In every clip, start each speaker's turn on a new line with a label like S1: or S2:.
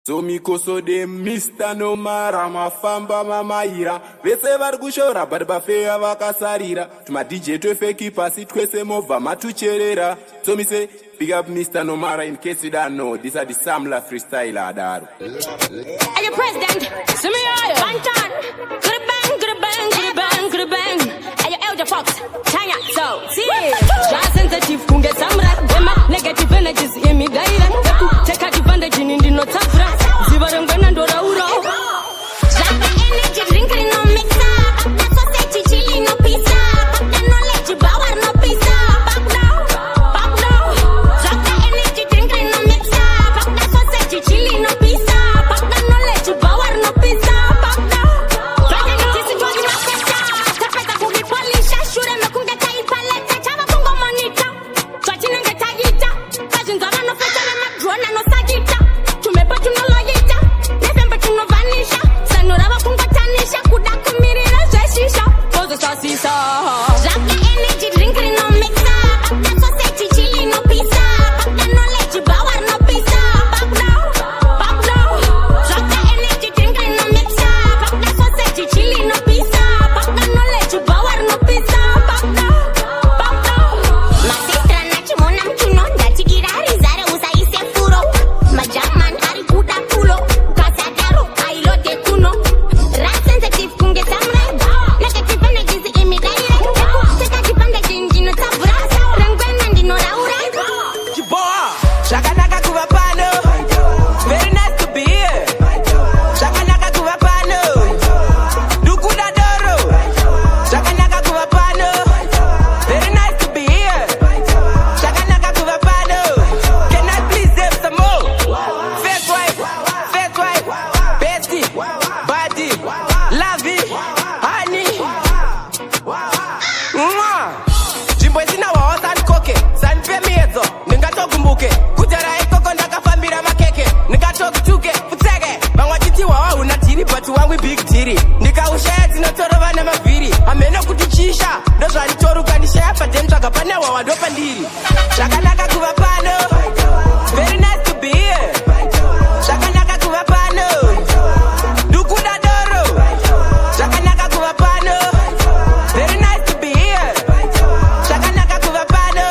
S1: Tomikoso de Mr. Nomara mafamba mamaira vese vari kushora but bafeya vakasarira tuma DJ twefeki pasi twese movha matucherera. So me say big up Mr. Nomara in case you don't know these are the Samla freestyler adaru.
S2: Hey the president, see me all Bantan, good bang, good bang. Hey you Elder Fox, Tanya, so see just sensitive kunge samra dema negative energies in me direct. Take advantage in the not afra. Zibarangana ndora uro.
S3: Jump energy drink no mixer. That's what say chili no pizza. That knowledge power no pizza. Back down. Jump energy drink no mixer. That's what say chili no pizza. That knowledge power no pizza. Back down. Friday night is going to pizza. Tapeta kubi polish. Shure me kunga tai palette. Chava kungo monitor. Twachine nge tagita. Kajinzara no feta me drone no sagita. Tumepata no loyita. Never to no vanisha. Sanura kunga tanisha. Kuda kumirira zeshisha.
S2: Pose sasisa.
S3: Jump energy drink no mixer. That's what say chili no pizza. That knowledge power no pizza. Back down. Jump energy drink no mixer. That's what say chili no pizza. That knowledge power no pizza. Back down. My sister nachimona mchuno. Ndachigira rizare usaise furo. Majaman ari kuda kulo. Kasadaro ailo de kuno. Rat sensitive kunge samre. Negative energies in me direct. Take advantage in no tabra. Rangwena ndino raura.
S4: Boa, shakanaka kuvapano. Very nice to be here. Shakanaka kuvapano. Dukuda doro. Shakanaka kuvapano. Very nice to be here. Shakanaka kuvapano. Can I please have some more? First wife, bestie, body, lovey, honey. Jimbo zina waosa nikoke, sanpe miezo, ningatokumbuke. Kujara ekoko ndakafambira makeke, nikatokutuke, futege. Mangwachiti wawa unatiri, but wangu big tiri. Nikaushaya zinotorova na maviri. Ameno kutichisha, dozwa nitoruka nishaya patentra kapana wawa dopa ndiri. Shakanaka kuvapano, very nice to be here. Shakanaka kuvapano, dukuda doro. Shakanaka kuvapano, very nice to be here. Shakanaka kuvapano,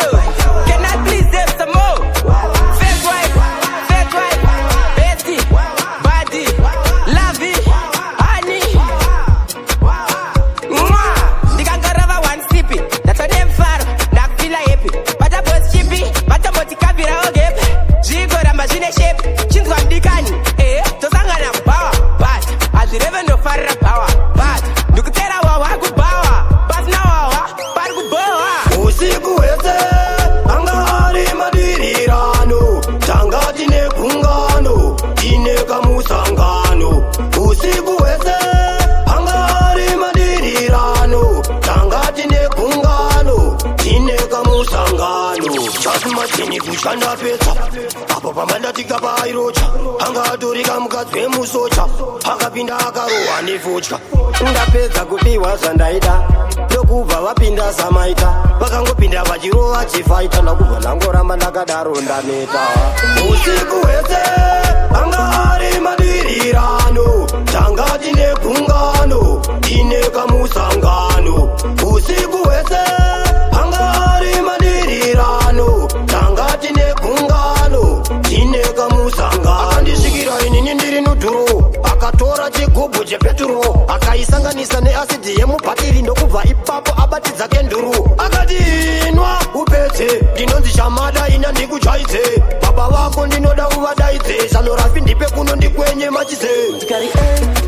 S4: can I please have some more? First wife, bestie, body, lovey, honey. Ndikangarava one sippy, that's a name far, ndakufila happy. Bata boss chippy, bata motikavira ogepe. Jigo ramba zine shape, chinzwa mdikani. Tosangana kubawa, but azireve ndo farra power. But ndikutera wawa kubawa, but na wawa, pari kubawa.
S5: Usiku wese anga ari madirirano tangati ne kungano ine kamusangano. Usiku wese anga ari madirirano tangati ne kungano ine kamusangano. Chasmatini kushanda pesa apo pamanda tikapairocha anga atorika mukadzi musocha akapinda akarohwa nevotya. Ndapedza kupiwa zvandaita ndokubva vapinda samaita vakangopinda vachirova chifaita ndakubva ndangoramba ndakadaro ndaneta. Usiku hwese anga ari madirirano tangati negungano ine kamusangano. Usiku hwese anga ari madirirano tangati negungano ine kamusangano. Akandisvikira inini ndiri nudhuro akatora chigubhu chepeturo akaisanganisa neasidi yemupatiri ndokubva ipapo abatidza kenduru akati inwa upedze ndinonzi shamada ina ndikuchaidze baba vako ndinoda uvadaidze sanorafi ndipe kuno ndikwenye machize
S6: Tikari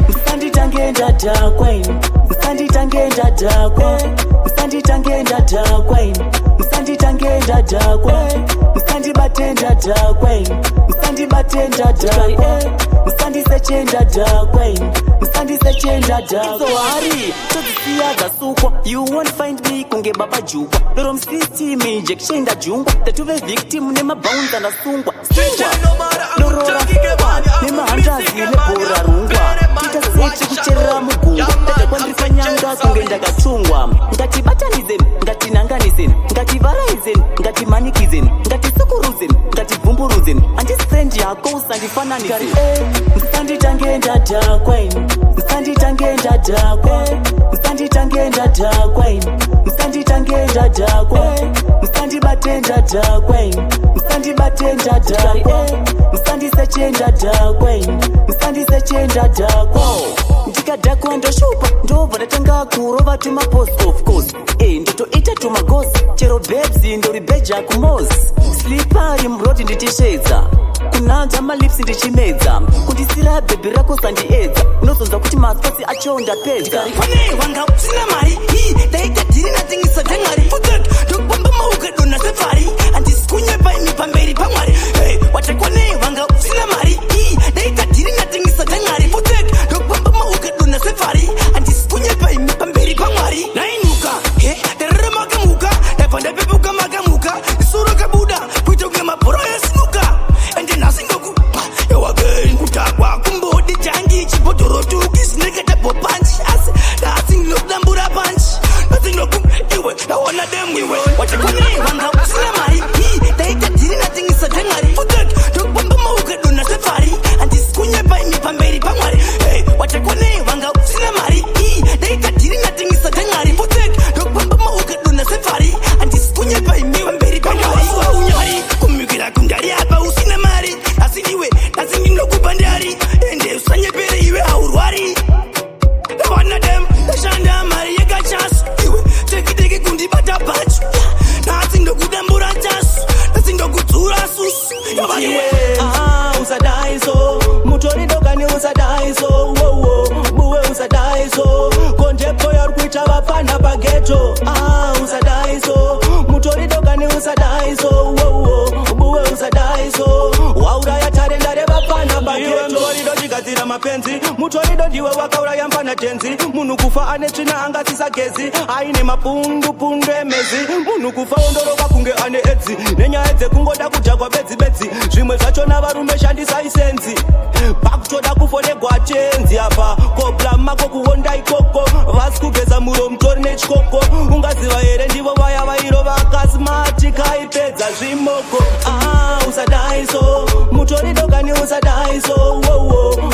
S6: msanditange ndadhakwaini msanditange ndadhakwaini msanditange ndadhakwaini msanditange ndadhakwaini msandibate ndadhakwaini msandibate ndadhakwaini msandiseche ndadhakwaini msandiseche ndadhakwaini. So hari todzisiya dzasukwa you won't find me kunge baba jukwa lero msystem injection ndajungwa tatuve victim nemabhaunza ndasungwa lorora nemahandazi lebhora rungwa titasechi kucherera mugungwa tatekwandifanyanga kunge ndakatungwa ngatibatanizeni ngatinanganiseni ngativaraizeni ngatimanikizeni ngatisukuruzeni ngativhumburuzeni handiseni brand yako usandifananise. Msanditange ndadhakwa inu, msanditange ndadhakwa, msanditange ndadhakwa inu, msanditange ndadhakwa, msandibate ndadhakwa inu, msandibate ndadhakwa, msandiseche ndadhakwa inu, msandiseche ndadhakwa. Ndikadhakwa ndoshupa ndobva ndatanga kurova tuma post of course. Ndotoita tumagosi chero babes ndoribeja kumozi. Slippery mrodi nditishedza kunanza malipsi ndichimedza kundisira bhebhi rako sandiedza unozonza kuti maspasi acho ndapedza.
S7: Pane wanga usina mari daita dhiri natengesa dhangari futek ndokubamba maukadona safari andisikunye paimi pamberi pamwari watakwane wanga usina mari daita dhiri natengesa dhangari futek ndokubamba maukadona safari andisikunye paimi pamberi pamwari nainuka darara makamuka ndabva ndapepuka makamuka isoro kabuda kuita kunge mabhoro yasinuka ende nhasi ngoku ewagain kutakwa kumbodi jangi chibhodhoro tukisineketabo panchi asi nhasi ndinokudambura panchi nhasi ndinoku iwe ndaona demwiwe watakwane wanga usina mari daita dhiri natengesa dhangari futek ndokubamba maukadona safari andisikunye paimi pamberi pamwari watakwane wanga usina mari daita dhiri natengesa dhangari futek ndokubamba maukadona safari andisikunye paimi pamberi pamwari unyari kumikira kundari apa usina mari asi iwe asi ndinokupa ndari ende usanyepere iwe haurwari wana dem ndashanda mari yekachasu iwe tekiteki kundibata bhachu nhasi ndokudambura chasu nhasi ndokudzura susu
S6: iwe usadaiso mutoridokani usadaiso buwe usadaiso konjepo yarikuita vapana pageto. Usadaiso mutoridokani usadaiso buwe usadaiso wauraya tarendare vapana pageto. Mutorido chigadzira mapenzi mutorido ndiwe wakauraya mpana tenzi. Munhu kufa ane tsvina angasisa gezi aine mapundu emezi. Munhu kufa ondorova kunge ane edzi nenyaya dzekungoda kudhakwa bedzi zvimwe zvachona varume shandisai senzi pakutoda kufonegwa chenzi apa kopla mako kuhonda ikoko vasi kugeza muro mutori nechikoko ungaziva here ndivo vaya vairova kasmati kaipedza zvimoko. Usadaiso mutoridokani usadaiso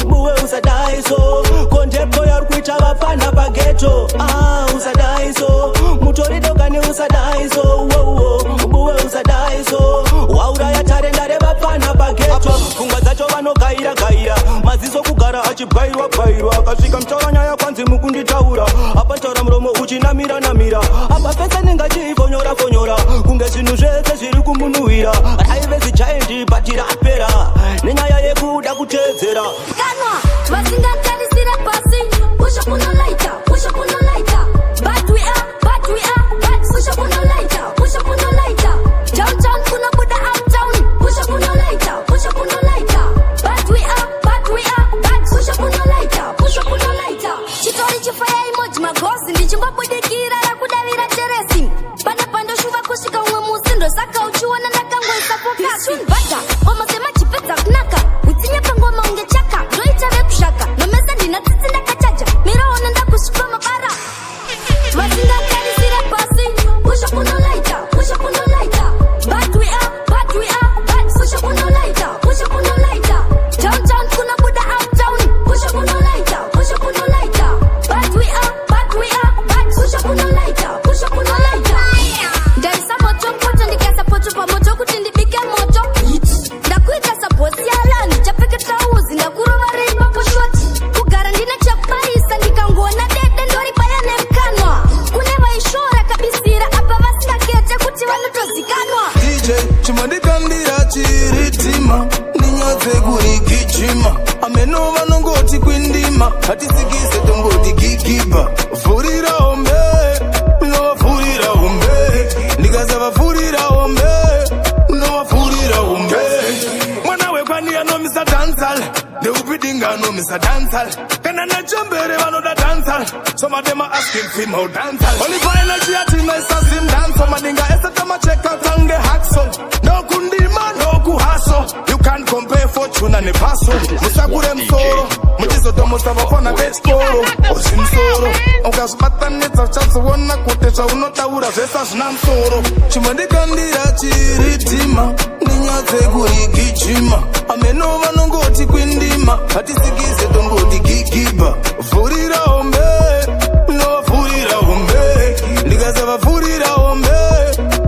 S6: buwe usadaiso konjepo yarikuita vapana pageto. Usadaiso mutoridokani usadaiso buwe usadaiso wauraya tarendare vapana pageto. Pfungwa dzacho vanogaira maziso kugara achibvairwa akasvika mutaura nyaya kwanzi mukunditaura apa taura muromo uchinamira apa pese ningachiifonyora kunge zvinhu zvese zviri kumunhuhwira raive zijaindi bati rapera nenyaya yekuda kuteedzera
S3: kanwa vasingatarisira pasi pusha kunolaita but we are pusha kunolaita downtown kunobuda uptown pusha kunolaita but we are pusha kunolaita chitori chifaya emoji magozi ndichimbobudikira rakudavira teresi pana pandoshuva kusvika umwe musi ndosaka uchiona ndakangoisa pokasibata omosema chipedza kunaka utsinye pangoma unge chaka ndoita vekushaka nomesa ndina tsitsi ndakachaja miraona ndakusvipa mabara vasingatarisire pasi pusha kunolaita but we are pusha kunolaita downtown kunobuda uptown pusha kunolaita but we are pusha kunolaita ndaisa moto mpoto ndikaisa poto pamoto kuti ndibike moto ndakuita sabosi yalani chapfeke trauzi ndakurova reipa poshoti kugara ndine chakubaisa ndikangona dede ndoribaya nemkanwa kune vaishora kabisira apa vasingakete kuti vanotozikanwa
S8: DJ chimandikandira chiritima ninyadze kurigijima ameno vanongoti kwindima hatisikise tongoti gigiba vhurira hombe novavhurira hombe ndikasavavhurira hombe novavhurira hombe mwana wekwani Mr. Dancehall. They will be dinga no Mr. Dancehall. Can I not jump here, they know the dancehall. Some of them are asking for more dancehall. Only for energy at him, I him dance. Some of dinga, I said, I'ma check out and get hackson. No kundi man, no kuhaso. You can't compare fortune and a paso. Mr. Gurem Soro. Mutizo tomo stava fona bestoro. Osin Soro. Onkas batan neta chance wona kutesha unota ura vesa snam Soro. Chimandi kandira chiritima. Ninya teguri kichima. Amenova nongoti kwindima. Hati sigize tongoti kikiba. Furira ombe. No furira ombe. Nigazava furira ombe.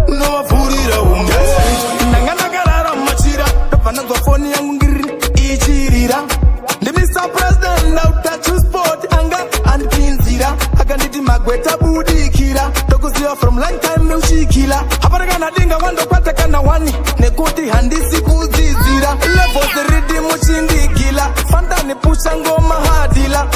S8: No furira ombe. Nangana garara machira. Kapanazwa foni yangu ngiri. Ichirira. The Mr. President now touch you sport. Anga and pinzira. Aganiti magweta budi kira. Tokusiwa from long time no shikila. Haparagana dinga wando kwata kana wani. Nekoti handisi kuzizira. Levo zeridi muchindi gila. Fanta ni pusha ngoma hadila.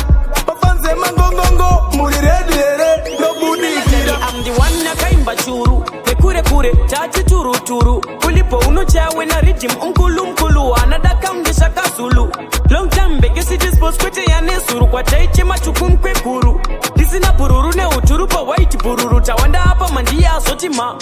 S8: Papanze mangongongo. Muri red lere. No budi kira.
S6: I'm the one na kaimba churu. Nekure kure. Chachi turu turu. Ulipo unuchawe na rhythm. Mkulu. Anadaka mdesha kasulu. Long time bege si dispose kwete ya nesuru. Kwa taiche machukum kwe kuru. Disina bururu ne uturu pa white bururu. Tawanda hapa mandia sotima.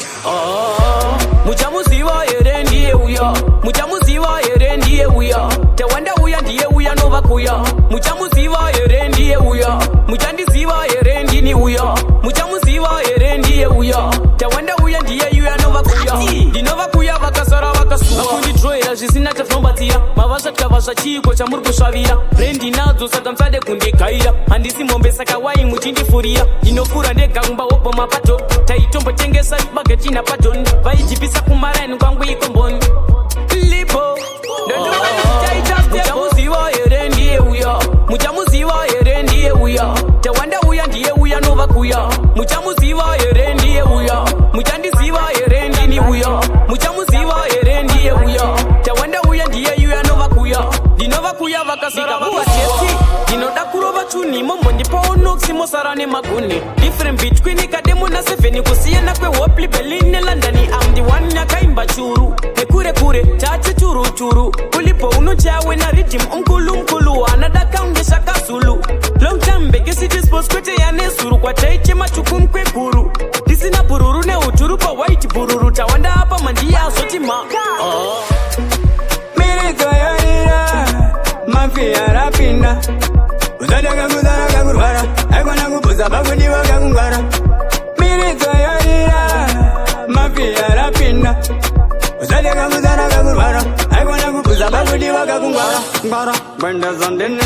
S6: Mujamuziwa yere ndiye uya. Mujamuziwa yere ndiye uya. Tawanda uya ndiye uya nova kuya. Mujamuziwa yere ndiye uya. Mujandiziwa yere ndini uya. Mujamuziwa yere ndiye uya. Tawanda uya ndiye uya nova kuya. Dinova kuya vakasara vakasuwa. Makundi droya jizina tafnombatia. Mavasha tukavasha chiko cha murgu shavira. Rendi nadzo saka msade kundi kaira. Handisi mombe saka wai muchindi furia. Inokura ndega umba opo mapato. Taitombo tengesa bageti na paton. Vaijipisa kumara enu kwangu ikomboni. Lipo. Mujamuziwa yere ndiye uya. Mujamuziwa yere ndiye uya. Tawanda uya ndiye uya nova kuya. Mujamuziwa yere ndiye uya. Mujandiziwa yere ndini uya. Mujamuziwa yere ndiye uya. Tawanda uya ndiye uya nova kuya. Dinova kuya vakasara vakasesi. Dinoda kurova chuni mombo ndipo onoksi mosarane maguni. Different between ikademo na seveni kusiena kwe wopli Berlin Londoni. I'm the one na kaimba churu. Nekure kure chachi churu. Ulipo unuchawe na rhythm mkulu. Anadaka ungesha kasulu. Long time bege si dispose kwete ya nesuru. Kwa taiche machukum kwe kuru. Disina bururu ne uturu pa white bururu. Tawanda hapa mandia sotima.
S9: Mirito yorira. Mafia rapina. Uzadaga kurwara. Aikona kupuza bakudiwa kakungwara. Mirito yorira. Mafia rapina. Uzadaga kurwara. Aikona kupuza bakudiwa kakungwara. Ngara, bende zandini.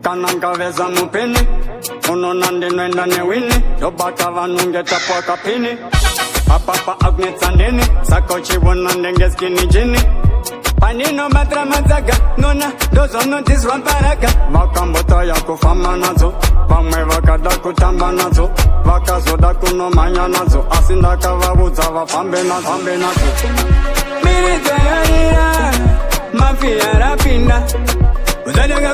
S9: Kananka veza mupini. Unonandi nwenda newini. Dobaka vanunge tapwa kapini. Papa agnetsandini. Sakochi wonande skini jini. Panino matra mazaga. Nona dozo notis wamparaka. Vakambota ya kufama nazo. Vamwe vakada kutamba nazo. Vakazoda kunomanya nazo. Asindaka vabuza vafambe nazo. Mirito yorira. Mafia rapina. Uzadaga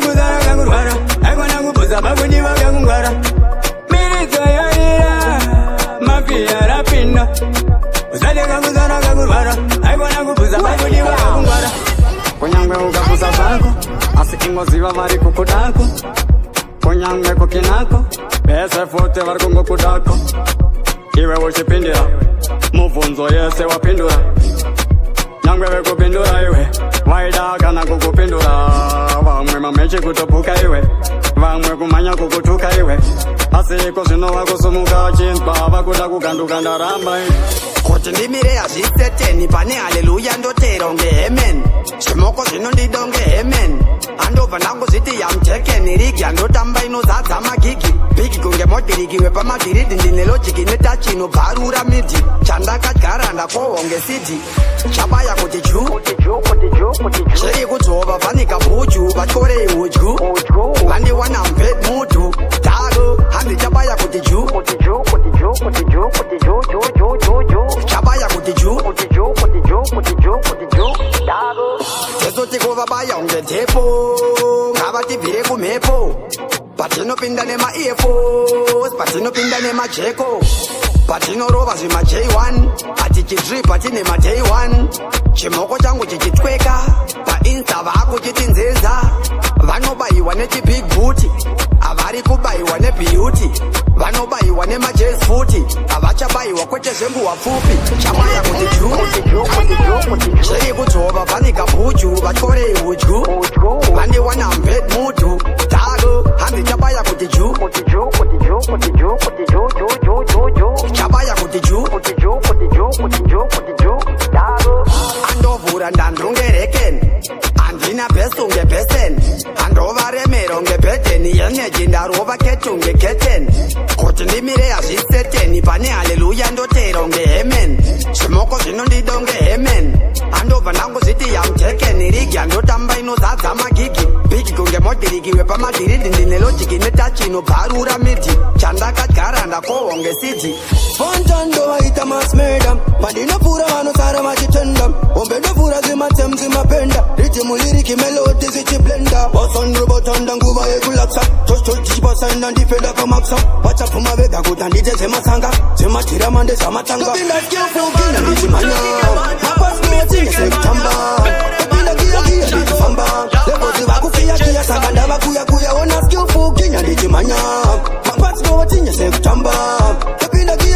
S9: kurwara. Aikona kupuza bakudiwa kakungwara. Mirito yorira. Mafia rapina. Uzadaga kurwara. Aikona kupuza bakudiwa kakungwara. Kunyangwe ukapuza zako. Asikingoziva vari kukudako. Kunyangwe kukinako. Bese fote vari kungokudako. Iwe uchipindira. Muvunzo yese wapindura. Nyangwe vekupindura iwe. Vaida kana kukupindura. Vamwe mamechi kutopuka iwe. Vamwe kumanya kukutuka iwe. Asiko zvino vakusumuka chinzwa. Vakuda kuganduka ndaramba iwe.
S10: Kuti ndimire hazviseteni pane haleluya ndotera unge amen. Zvimoko zvinondidonge amen. Andobva ndangozviti yamtekeni rigi andotamba inozadza magigi. Bigi kunge modhiriki wepamadhiridi ndine logiki netachi inobvarura midi. Chandakadyara ndakohonge sidi. Chabaya kuti ju. Chiri kudzova vanika buju. Vatore udyu. Vandiwana mpet mutu. Dago handi chabaya kuti ju. Chabaya kuti ju. Tesoti kuvabaya unge tepo. Ngavatibhire kumhepo. Patinopinda nema earphones. Patinopinda nema jeko. patinorova zvima J1 atichidripa tine ma day 1 chimoko changu chichitweka painsta vakuchiti nzenza vanobayiwa nechibig booty havari kubayiwa nebeauty vanobayiwa nemajazz futi havachabayiwa kwete zvenguva pfupi chamaya kuti zviri kudzova panika bhuju vatyorei udyu vandiwana mbed mudu tago hanzi chabaya kuti chabaya kuti andovhura ndandrungereken handina bhesu ngebhesen handova remero ngebhedheni yeneji ndarova ketu ngeketen kuti ndimire hazviseteni pane haleluya ndotero ngehemen zvimoko zvinondido ngehemen handobva ndangozviti yamtekeni rigi handotamba inozadza magigi bigi kunge modhiriki wepamadhiridi ndine lojiki netachi inobvarura midhi chandakagara ndakohwa ngesidi
S6: Fontando vaita masmeda pandinopfuura vanosara vachitenda ombe ndopfuura zimatem zimapenda ritimuliriki melodi zichiblenda vasandrobotanda nguva yekulapsa chochichipasanda ndifenda kamaksa vachapfuma vega kuti handite zemasanga zemadhiramande zamatanga topindaskilfugina ndichimanya mapasinotinyesekutamba topindakiyakiya ndichifamba levozi vakukiyakiya saka ndavakuyakuya ona skilfuginya ndichimanya mapasinotinyesekutamba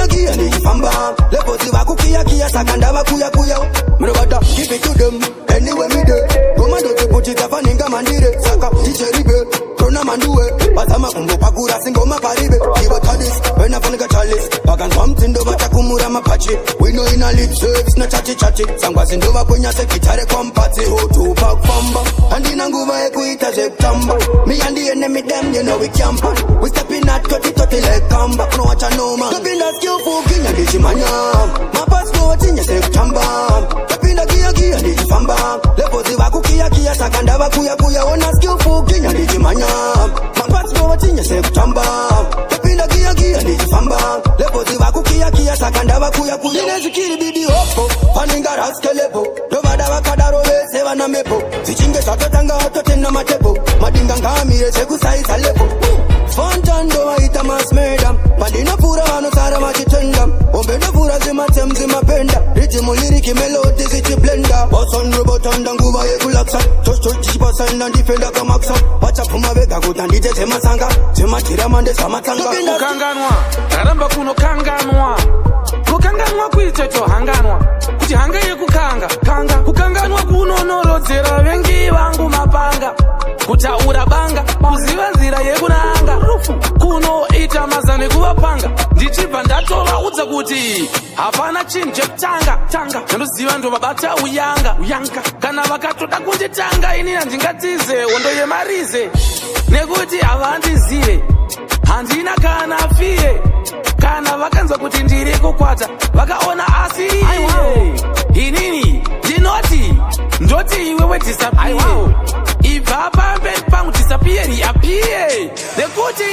S6: kia ndichifamba lepozi vakukiyakiya saka ndavakuyakuya mrovada keep it to them anyway me there komando tiputita paninga mandire saka ticheribe tona manduwe vazama kumbopakura singoma paribe ivo tadis venafanika chalis vakanzwa mtindo vachakumura mapachi wino ina lip service na chachichachi sangwazi ndova kwenyase gitare kompati hotupa kufamba handina nguva yekuita zvekutamba mi handiene midem you know we campa we stepping at toti like kamba unowacha noma topinda skillfuginya ndichimanya mapasiko tinyese-kutamba topinda kiyakiya ndichifamba lepozi vakukiyakiya saka ndavakuyakuya ona skillfuginya ndichimanya mapasiko tinyese-kutamba topinda kiyakiya ndichifamba lepozi vakukiyakiya saka ndavakuyakuya ine zvikiri bidi hopo paninga raskelepo ndovada vakadaro vese vana mepo zvichinge zvatotanga atotena matepo madinga ngaamire zvekusaisa lepo Fontando vaita masmeda pandinopfuura vanosara vachitenda ombe ndopfuura zimatem zimapenda ritimuliriki melodi zichiblenda vasandrobotanda nguva yekulapsa chochichipasanda ndifenda kamaksa vachapfuma vega kuti handite zemasanga zemadhiramande zamatsanga
S11: kukanganwa raramba kunokanganwa kukanganwa kuiteto hanganwa kuti hanga yekukanga kukanganwa kunonorodzera vengi vangu mapanga kutaura banga kuziva nzira yekunanga kunoita mazano ekuvapanga ndichibva ndatovaudza kuti hapana chinhu chekutanga ndoziva ndovabata uyanga kana vakatoda kunditanga ini handingatize hondo yemarize nekuti havandizive handina kana fiye kana vakanzwa kuti ndiri kukwata vakaona asiriye inini ndoti iwe wedisapire ibva pamberi pangu disapiyeri apiye nekuti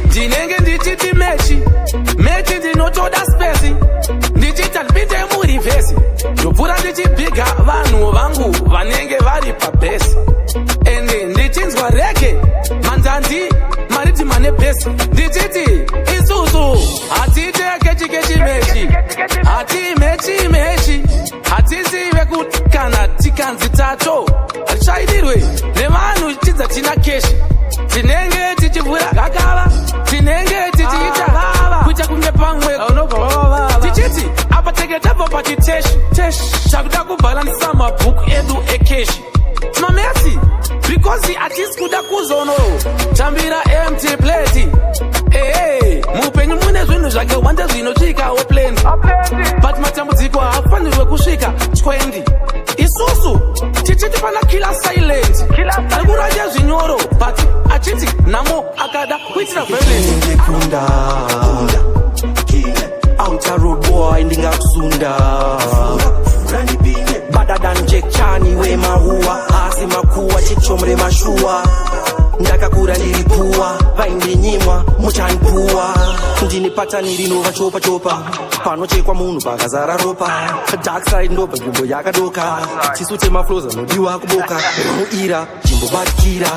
S11: ndinenge ndichiti mechi ndinotoda spesi ndichiti ndipinde murivhesi ndopfuura ndichibhiga vanhu vangu vanenge vari pabhesi ende ndichinzwa reke manzanzi maridhima nebhesi ndichiti isusu hatitekechi mechi hati hatisive kuti kana tikanzi tato hatichaidirwe nevanhu tidza tina keshi tinenge tichivhura gakava tinenge tichiita kuita kunge pamwe tichiti apa teketapo pachiteshi takuda kubhalanisa mabhuku edu ekeshi mamesi because hatisi kuda kuzonotambira empty plate muupenyu mune zvinhu zvake wanda zvinosvikawo plenty but matambudziko haafanirwe kusvika 20 isusu tichiti pana killer silent ari kuranja zvinyoro but achiti nhamo akada kuitira
S6: violence outer road boy ndingakusunda better than Jack Chani we mahuwa asi makuwa chichomre mashua ndakakura ndiripuwa vaindinyimwa muchanpuwa ndinipata nirinova chopa panochekwa munhu pakazara ropa dark side ndobva nzvimbo yakadoka tisu temaflows anodiwa kuboka muira jimbobatikira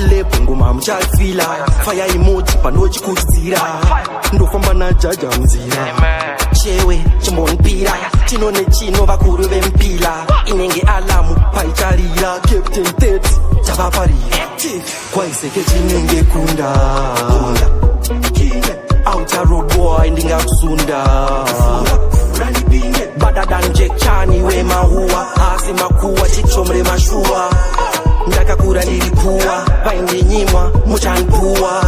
S6: lepo ngoma muchafila fire emoji panochikudzira ndofamba najaja muzira chewe chimbonipira chino nechino vakuru vempila inenge alamu paicharira captain tet chavaparira kwaiseke chinenge kunda outer road boy ndingakusunda better than Jack Chani we mahuwa asi makuwa chichomre mashua ndakakura ndiripua vaindinyimwa muchanipua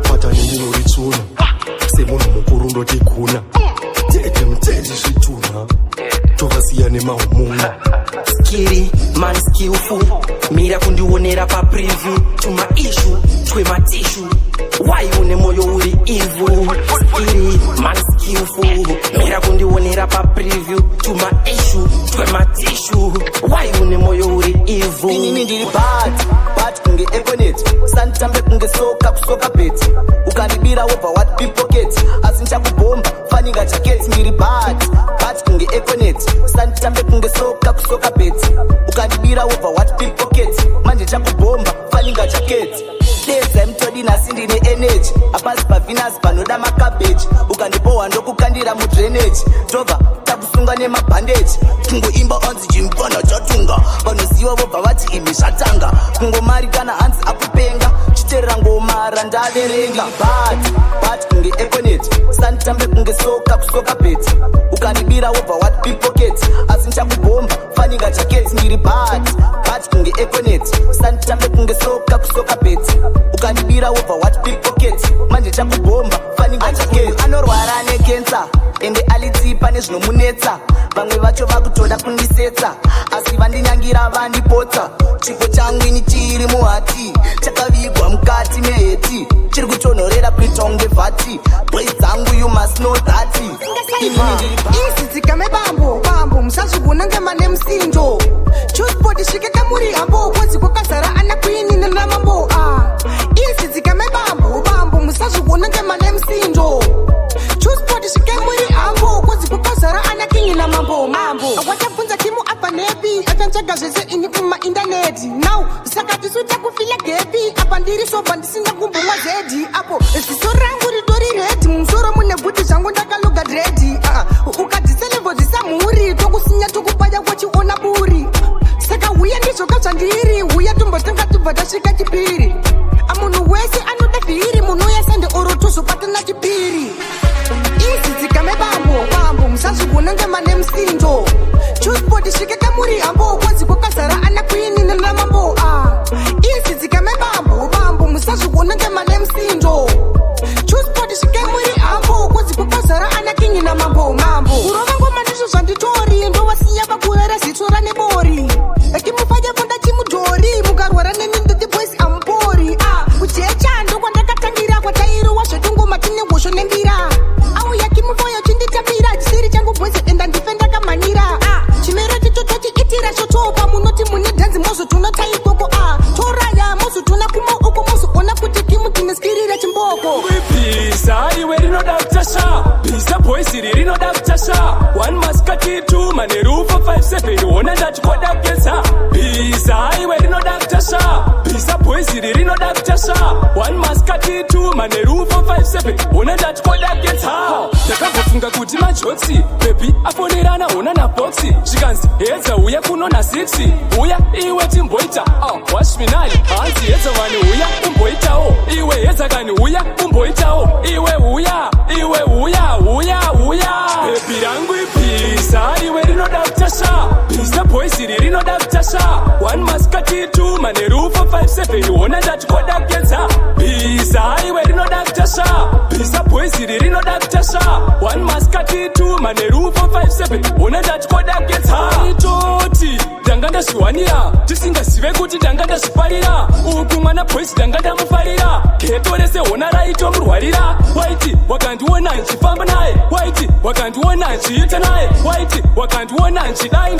S12: patani ndinorichuna semunhu mukuru ndotikuna tete mutete zvituna tovasiya nemahumuna
S6: skiri man skillful mira kundionera papreview tumaishu twematishu why une moyo uri evil skiri man skillful mira kundionera papreview tumaishu twematishu why une moyo uri evil
S10: inini ndiri bad kunge econet santambe kunge soka kusoka bet ukanibira wobva what pipocket asi nchakubomba faninga jacket ndiri bad kunge econet santambe kunge soka kusoka bet ukanibira wobva what pipocket manje chakubomba faninga jacket deza mtodi nasindine energy apasi pavinasi panoda makabeji ukandipohwa ndokukandira mudrainage tobva takusunga nemabhandeji kungoimba onzi chimbana chatunga vanoziva vobva vati imi zvatanga kungomari kana hanzi akupenga chiterera ngomara ndaverenga bad kunge econet santambe kunge soka kusoka bet ukanibira wobva what pipocket asi nchakubomba faninga jacket ndiri bad kunge econet santambe kunge soka kusoka bet ukanibira wobva what pipocket manje chakubomba faninga jacket anorwara nekensa ende alidzipa nezvinomunetsa vamwe vacho vakutoda kundisetsa asi vandinyangira vandipotsa chipo changu ini chiri muhati chakavigwa mukati meheti chiri kutonhorera kuita unge vhati play dzangu you must know that
S13: izidzikame bambo musazvigona ngemane musindo chuspoti svike kamuri hambo kwanzi kwakazara ana kwini nenamambo izidzikame bambo musazvigona ngemane musindo chuspoti svike muri hambo kwanzi kwakazara ana kingi namambo watabvunza timu apa nepi atantsvaga zvese ini kumaindaneti now saka tisu takufila gepi apa ndiri sobva ndisinda kumbomwa zedi apo ziso rangu ritori redi mumusoro mune bhuti zvangu ndakaloga dredi ukadziselevho dzisamhuri tokusinya tokupaya kwachiona buri saka huya ndizvoka zvandiri huya tombotanga tobva tasvika chipiri amunhu wese anoda vhiri munhu uyasande oro tozopatana chipiri izidzikame bambo musazvigona ngemane musindo chuspoti svike kamuri hambo kwanzi kwakazara ana kwini nenamambo izidzikame bambo musazvigona ngemane musindo chuspoti svike muri hambo kwanzi kwakazara ana kingi namambo kurova ngoma ndizvo zvanditori ndovasiya vakurera zitora nebori ekimufanyafo ndachimudhori mukarwara neni nditi boisi amupori kujecha ndokwandakatangira kwatairowa zvetongoma tine hosho nendira auya kimufoyo chinditambira chisiri changu boisi enda ndife ndakamanira chimero chichotochiitira chotopa munoti mune dhanzi mozotuna taikoko toraya mozotuna kumaoko mozoona kuti kimutineskirira chimboko
S14: pisa iwe rinoda kutasha pisa boisi rinoda kutasha 1 maskati 2 manerufa 57 ona ndachikoda kugeza pisa iwe rinoda kutasha pisa boisi rinoda kutasha 1 maskati 2 manerufa 57 ona ndachikoda kugeza ndakabvofunga kuti majotsi bebi afonerana ona naboxi zvikanzi hedza uya kuno na6 uya iwe timboita washminali hanzi hedza vane uya umboitawo iwe hedza kani uya umboitawo iwe uya bebi rangu ipisa iwe rinoda kutasha pisa boisi rinoda kutasha 1 maskati 2 manerufa 57 ona ndachikoda kugeza pisa iwe rinoda kutasha pisa boisi rinoda kutasha 1 maskati 2 manerufa 57 ona ndachikoda kugeza itoti ndanga ndazviwanira tisingazive kuti ndanga ndazvifarira uku mwana boisi ndanga ndamufarira geto rese hona raitomurwarira waiti wakandiona nchifamba naye waiti wakandiona nchiita naye waiti wakandiona nchidai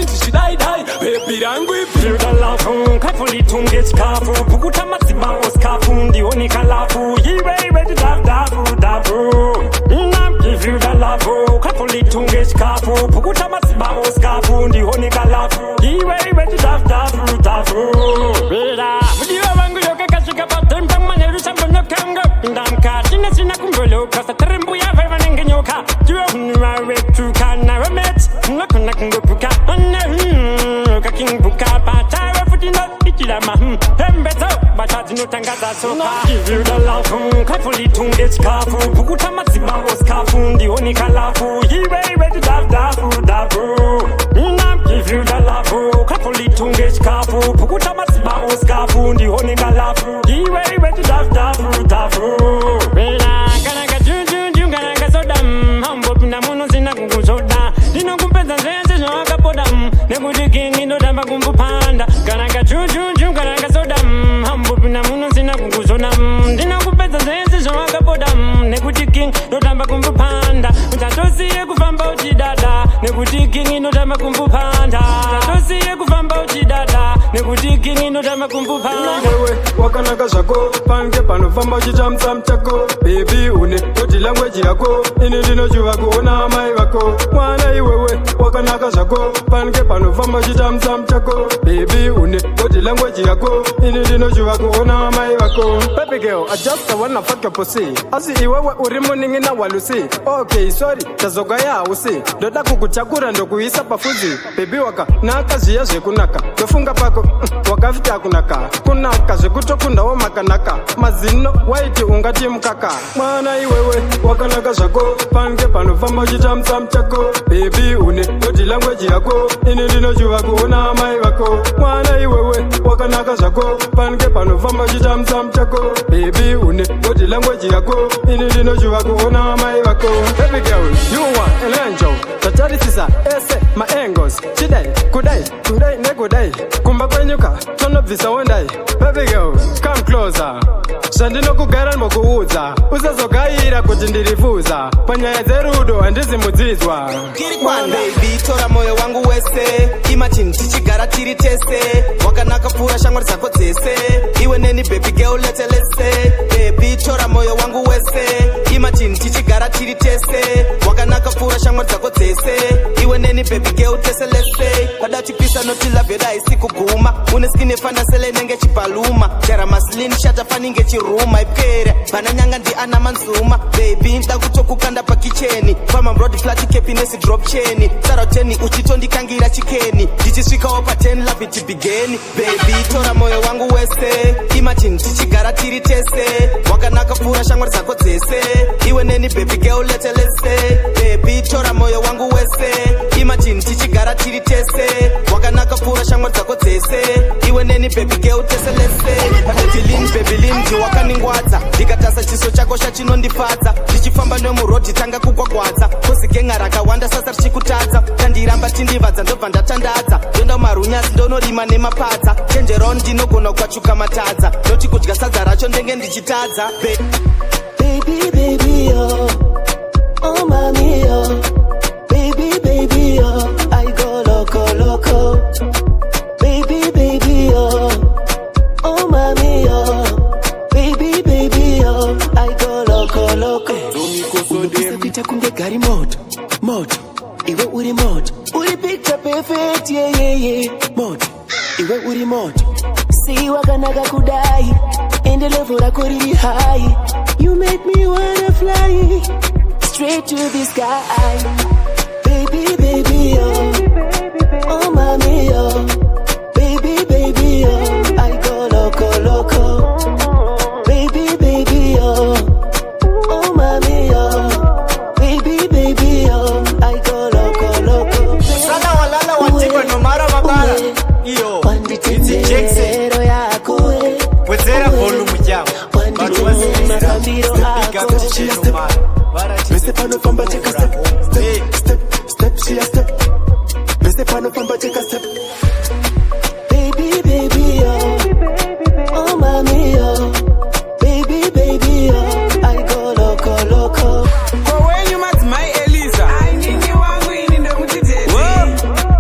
S14: ndizvidai bebi rangu
S15: ipirudalafu kafulitunge chikafu pukuta madzimbawo sikafu ndioneka lafu iwe dafu namkifirudalafu kafulitunge chikafu pukuta madzimbawo sikafu ndioneka lafu iwe dafu mudiwa vangu Cause the trimbu ya veva nengenyoka Jua retuka na remet Nakuna kungopuka Kaking buka Pata refutina Ikila mahum Hembeto Batati no tangaza soka Give you the love Kafuli tunge chikafu Pukuta matsiba oskafu Ndioni kalafu Yiwe ready dafu Give you the love Kafuli tunge chikafu Pukuta matsiba oskafu Ndioni kalafu Yiwe ready dafu Bela kanaka juju kanaka sodam Hambo pina mono zina kukusoda Dino kumpeza zeze no akapodam Nekuti kingi no damba kumpupanda Kanaka juju kanaka sodam Hambo pina mono zina kukusodam Dino kumpeza zeze no akapodam Nekuti kingi no damba kumpupanda Utatosie kufamba uchidada Nekuti kingi no damba kumpupanda Utatosie kufamba uchidada Nekuti kingi no damba kumpupanda
S16: Wewe wakanaka zako Pange panofamba uchichamsam chako Baby une Oti language yako Ini dino juwa kuona amai wako Mwana iwewe wakanaka zako Pange panofamba uchichamsam chako Baby une Oti language yako Ini dino juwa kuona amai wako Baby girl I just wanna fuck your pussy Asi iwewe urimu ningina walusi Okay sorry Tazoga ya usi Doda kukuchakura ndo kuhisa pafuzi Baby waka Naka ziya zekunaka Dofunga pako Wakafita kunaka Kunaka zekutokunda wamakanaka Mazino waiti ungati mkaka Mwana iwewe wakanaka zako Pange panofamba uchichamsam chako Baby une Oti language yako Ini dino juwa kuona amai wako Mwana iwewe wakanaka zako Pange panofamba uchichamsam chako Baby une Oti language yako Ini dino juwa kuona amai wako Baby girl you want an angel Tatari sisa ese my angles Chidai kudai nekudai Kumba kwenyuka Tono visa wondai Baby girl come closer Shandino kugara nmokuudza Usazogaira kuti ndirifuza Panyaya dzerudo handizimudzizwa
S4: Baby tora moyo wangu wese Imagine tichigara tiri tese Wakanaka pura shamwari zako dzese Iwe neni baby girl lese Baby tora moyo wangu wese Imagine tichigara tiri tese Wakanaka pura shamwari zako dzese Iwe neni baby girl lese Pada chipisa noti labeda isi kuguma Une skin efana sele nenge chipaluma Jara maslin shata faninge chiruma Ipere Bana nyanga ndi ana manzuma Baby nda kutokukanda pa kicheni Fama mbrodi flat kepinesi drop cheni Saroteni uchitondi kangira chikeni Dichiswika opa 10 labiti bigeni Baby tora moyo wangu wese Imagine tichigara tiri tese Wakanaka pura shangwari zako dzese Iwe neni baby girl lese Baby tora moyo wangu wese Imagine tichigara tiri tese Wakanaka pura shangwari zako dzese Iwe neni baby girl lese Patetilin baby lin jiwakaningwadza Ndikatasa chiso chako shachinondifadza Ndichifamba nemurodi tanga kugwagwadza Kozi genga rakawanda sasa richikutadza Tandiramba tindivadza ndobva ndatandadza Ndonda marunyasi ndonorima nemapadza Chenjeron ndinogona kukachuka matadza Noti kudya sadza racho ndenge ndichitadza
S6: Baby oh mami oh Baby oh I go loco Baby oh mami oh Baby oh I go loco Umepita kunde gari moto Iwe uri moto Uri picture perfect yeah Moto Iwe uri moto See wakanaka kudai Endelevo rako riri high You make me wanna fly Straight to the sky Baby oh mami oh Baby oh I go loco Baby oh mami oh Baby oh I go loco
S10: Sana walala wachikwa no mara mabara Iyo It's Jackson Wezera volume jam Baruwa sisa Speaker tichino mara
S12: Beste pano famba cheka step she a step Beste pano famba cheka step
S6: Baby oh mami oh Baby oh I go loco
S11: Kwa wenyu mati my Eliza Nini wangu ini ndo mtitezi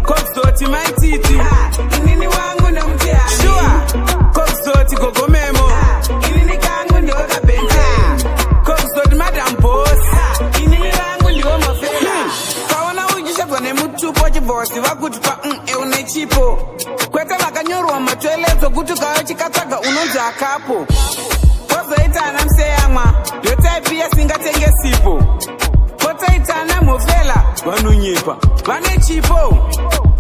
S11: Kopsdoti my titi Nini wangu ndo mtihani Sure Kopsdoti gogo memo Nini kangu ndo kapente Kopsdoti madam boss Nini wangu ndo mafela Kaona ujisha kone mutupo chivosi Wakutupa eune chipo Kweka wakanyorwa matwelezo Kutuka chikataga unonza akapo
S17: Pozoitana mseyamwa ndotaipia singatenge sipo. Pozoitana movela vanonyepa vane chipo.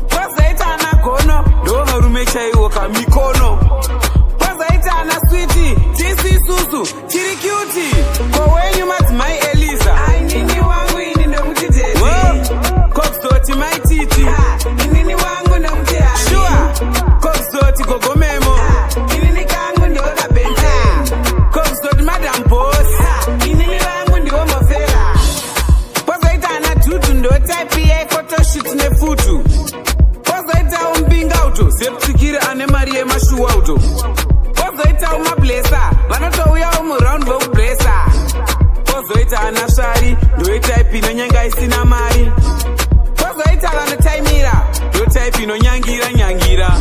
S17: Pozoitana gono ndo varume chaiwo kamikono. Pozoitana switi tisi susu tiri cuti kowenyu madzimai Eliza. Ainini wangu ini ndokuti tete Coxdoti maititi inini wangu ndokuti hani. Sure Coxdoti gogomemo inini kangu ndoka bente. Coxdoti madam boss inini wangu ndiwo mofela. Pozoitana dudu ndotaipia photoshoot nefutu. Pozoita umbinga auto septikire ane mari yemashuwa auto. Pozoita umablesa vanotouya umuround veublesa. Pozoita anasvari ndoitaipi inonyanga isina mari. Pozoita vanotaimira ndotaipi inonyangira nyangira.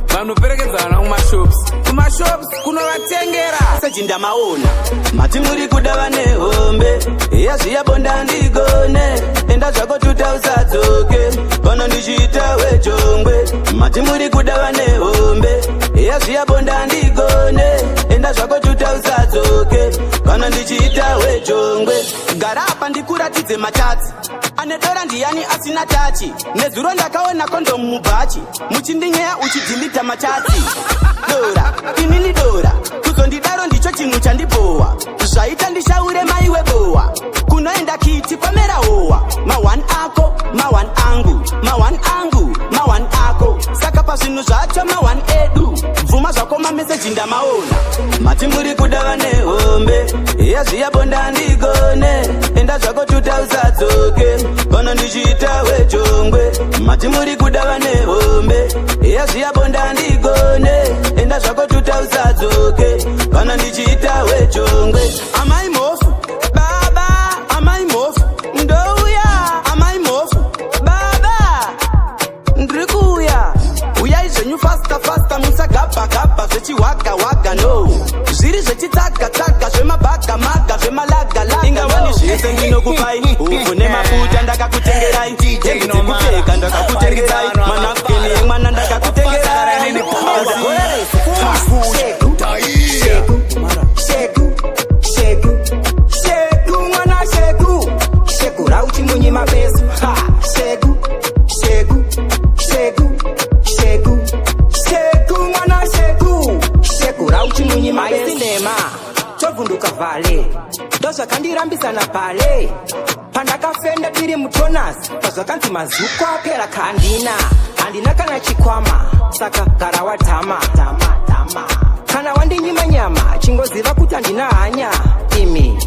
S17: Vanoperekedzana kumashops kunovatengera.
S6: Sajinda maona mati muri kuda vane hombe yazviya bonda ndigone enda zvako tutausadzoke pano ndichiita wejongwe. Mati muri kuda vane hombe yazviya bonda ndigone enda zvako tutausadzoke pano ndichiita wejongwe. Gara apa ndikuratidze matatsi ane dora ndiani asina tachi. Nezuro ndakaona kondomu mubhachi muchindinyeya uchidhilita matatsi. Dora inini dora kuzondidaro ndicho chinhu chandibowa. Zvaita ndishaure maiwe bowa kunoenda kiti kwamera howa. Mawan ako mawan angu mawan angu mawan ako. Saka pazvinhu zvacho mawan edu bvuma zvako mameseji ndamaona. Mati muri kuda vane hombe yazviya bonda ndigone enda zvako tutausadzoke pano ndichiita wejongwe. Mati muri kuda vane hombe yazviya bonda ndigone enda zvako tutausadzoke pano ndichiita wejongwe. Amai mofu baba amai mofu ndouya amai mofu baba ndrikuya. Uyai zvenyu fasta fasta musagabhagabha zvechiwaga waga no. Zviri zvechitsaka tsaka zvemabaga maga zvemalaga laga. Ingavani zvese ndinokupai uvhu nemafuta ndakakutengerai. Hembe dzekupfeka ndakakutengerai. Manapkeni emwana ndakakutengerai. Shegu mwana shegu shegu rauchi munyi mabesu. Shegu shegu shegu shegu shegu mwana shegu shegu rauchi munyi mabesu. Sinema chovunduka vale ndozvakandirambisana pale pandakafenda tiri mutonasi pazvakanzi mazuko apera kandina handina kana chikwama saka gara watama kana wandinyima nyama chingoziva kuti handina hanya imi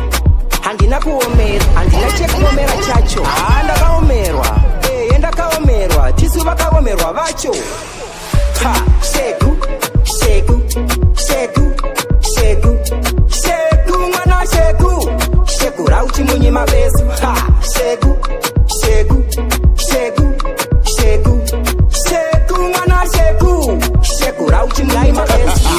S6: handina kuomera handina chekuomera chacho. Ndakaomerwa ndakaomerwa tisu vakaomerwa vacho. Shegu shegu shegu shegu shegu mwana shegu shegu rauchi munyi mabesu. Shegu shegu shegu shegu shegu mwana shegu shegu rauchi munyi mabesu.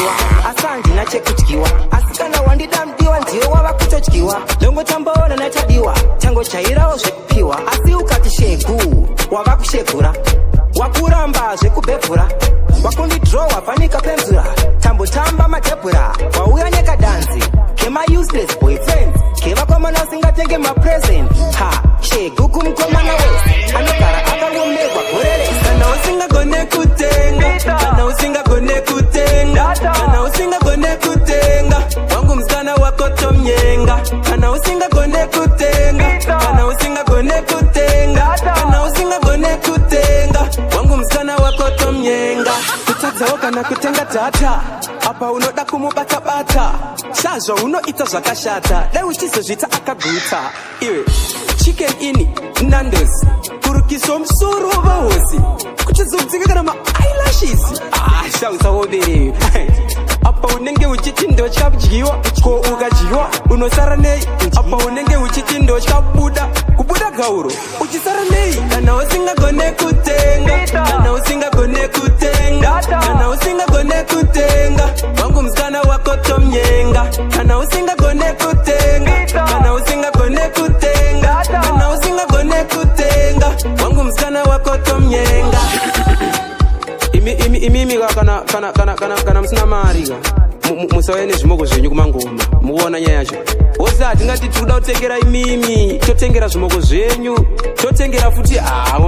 S6: Asa handina chekutyiwa asi kana wandida mdiwa ndiyo wava kutodyiwa. Ndongotamboona nachadiwa tangochairawo zvekupiwa asi ukati shegu wava kushegura. Wakuramba zvekubhebhura wakundidrowa fanika penzura tambotamba madhebhura. Wauya nyekadhanzi kema useless boyfriend kevakomana usingatenge mapresent. Shegu kumukomana wese anogara akaomerwa goreresa. Kana usingagone kutenga kana usingagone kutenga kana usingagone kutenga wangu msana wako tomnyenga. Kana usingagone kutenga kana usingagone kutenga kana usingagone kutenga wangu msana wako tomnyenga. Kutadzawo kana kutenga data apa unoda kumubata-bata sazvo unoita zvakashata dai uchizozvita akaguta. Iwe chicken ini nandosi kurukiso musoro wavahosi kuchizobdzika kana ma-eyelashes. Shausawoberei apa unenge uchiti ndochadyiwa ko ukadyiwa unosara nei. Apa unenge uchiti ndochabuda kubuda gauro uchisara nei. Kana usingagone kutenga kana usingagone kutenga kana usingagone kutenga wangu msana wako tomnyenga. Kana usingagone kutenga kana usingagone kutenga kana usingagone kutenga wangu msana wako tomnyenga. Imi kana msina mari ka
S4: musauya nezvimoko zvenyu kumangoma muona nyaya yacho osati ngati tikuda kutengera imimi totengera zvimoko zvenyu totengera futi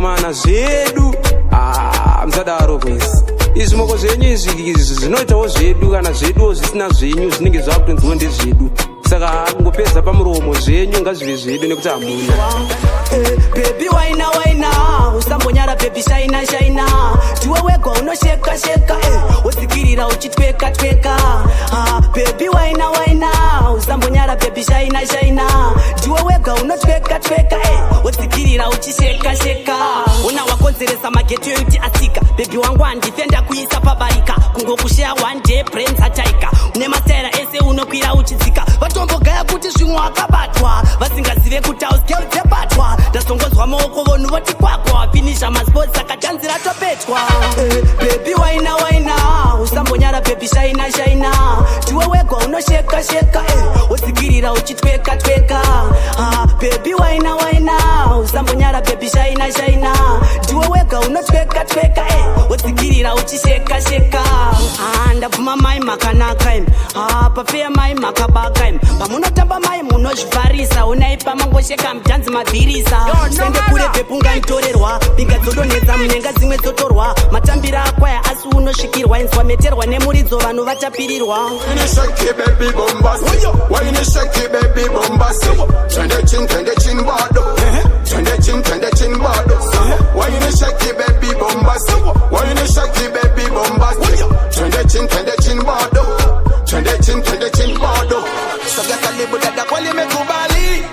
S4: mana zvedu musadaro kwezi izvi zvimoko zvenyu izvi zvinoitawo zvedu kana zveduwo zvisina zvenyu zvinenge zvakutonziwa ndezvedu saka ngopedza pamuromo zvenyu ngazvive zvedu nekuti hamuna
S7: Baby waina waina usambonyara baby shaina shaina tiwe wega unosheka sheka usikirira uchitweka tweka baby waina waina usambonyara baby shaina shaina tiwe wega unotweka tweka usikirira uchisheka sheka una wakonzeresa mageto yokuti asika baby wangu andifenda kuisa pabarika kungokushare one day brains ataika une masaira ese unokwira uchidzika vatombogaya kuti zvimwe akabatwa vasingazive kuti auskeu dzebatwa ndasongozwa maoko vonhu voti kwakwa finisha masports akatanzira topetwa baby waina waina usambonyara baby shaina shaina tiwe wega unosheka sheka usikirira uchitweka tweka baby waina waina usambonyara baby shaina shaina tiwe wega unotweka tweka usikirira uchisheka sheka ndabvuma mai makanaka pafeya mai makabaka pamunotamba mai munozvivharisa unaipa mangosheka mudhanzi mabhirisa sende kure bhepunganitorerwa ndingadzodonhedza munyenga dzimwe dzotorwa matambira akwaya asi unosvikirwa inzwa meterwa nemuridzo vanhu vatapirirwa
S10: Sogea karibu dada kweli mekubali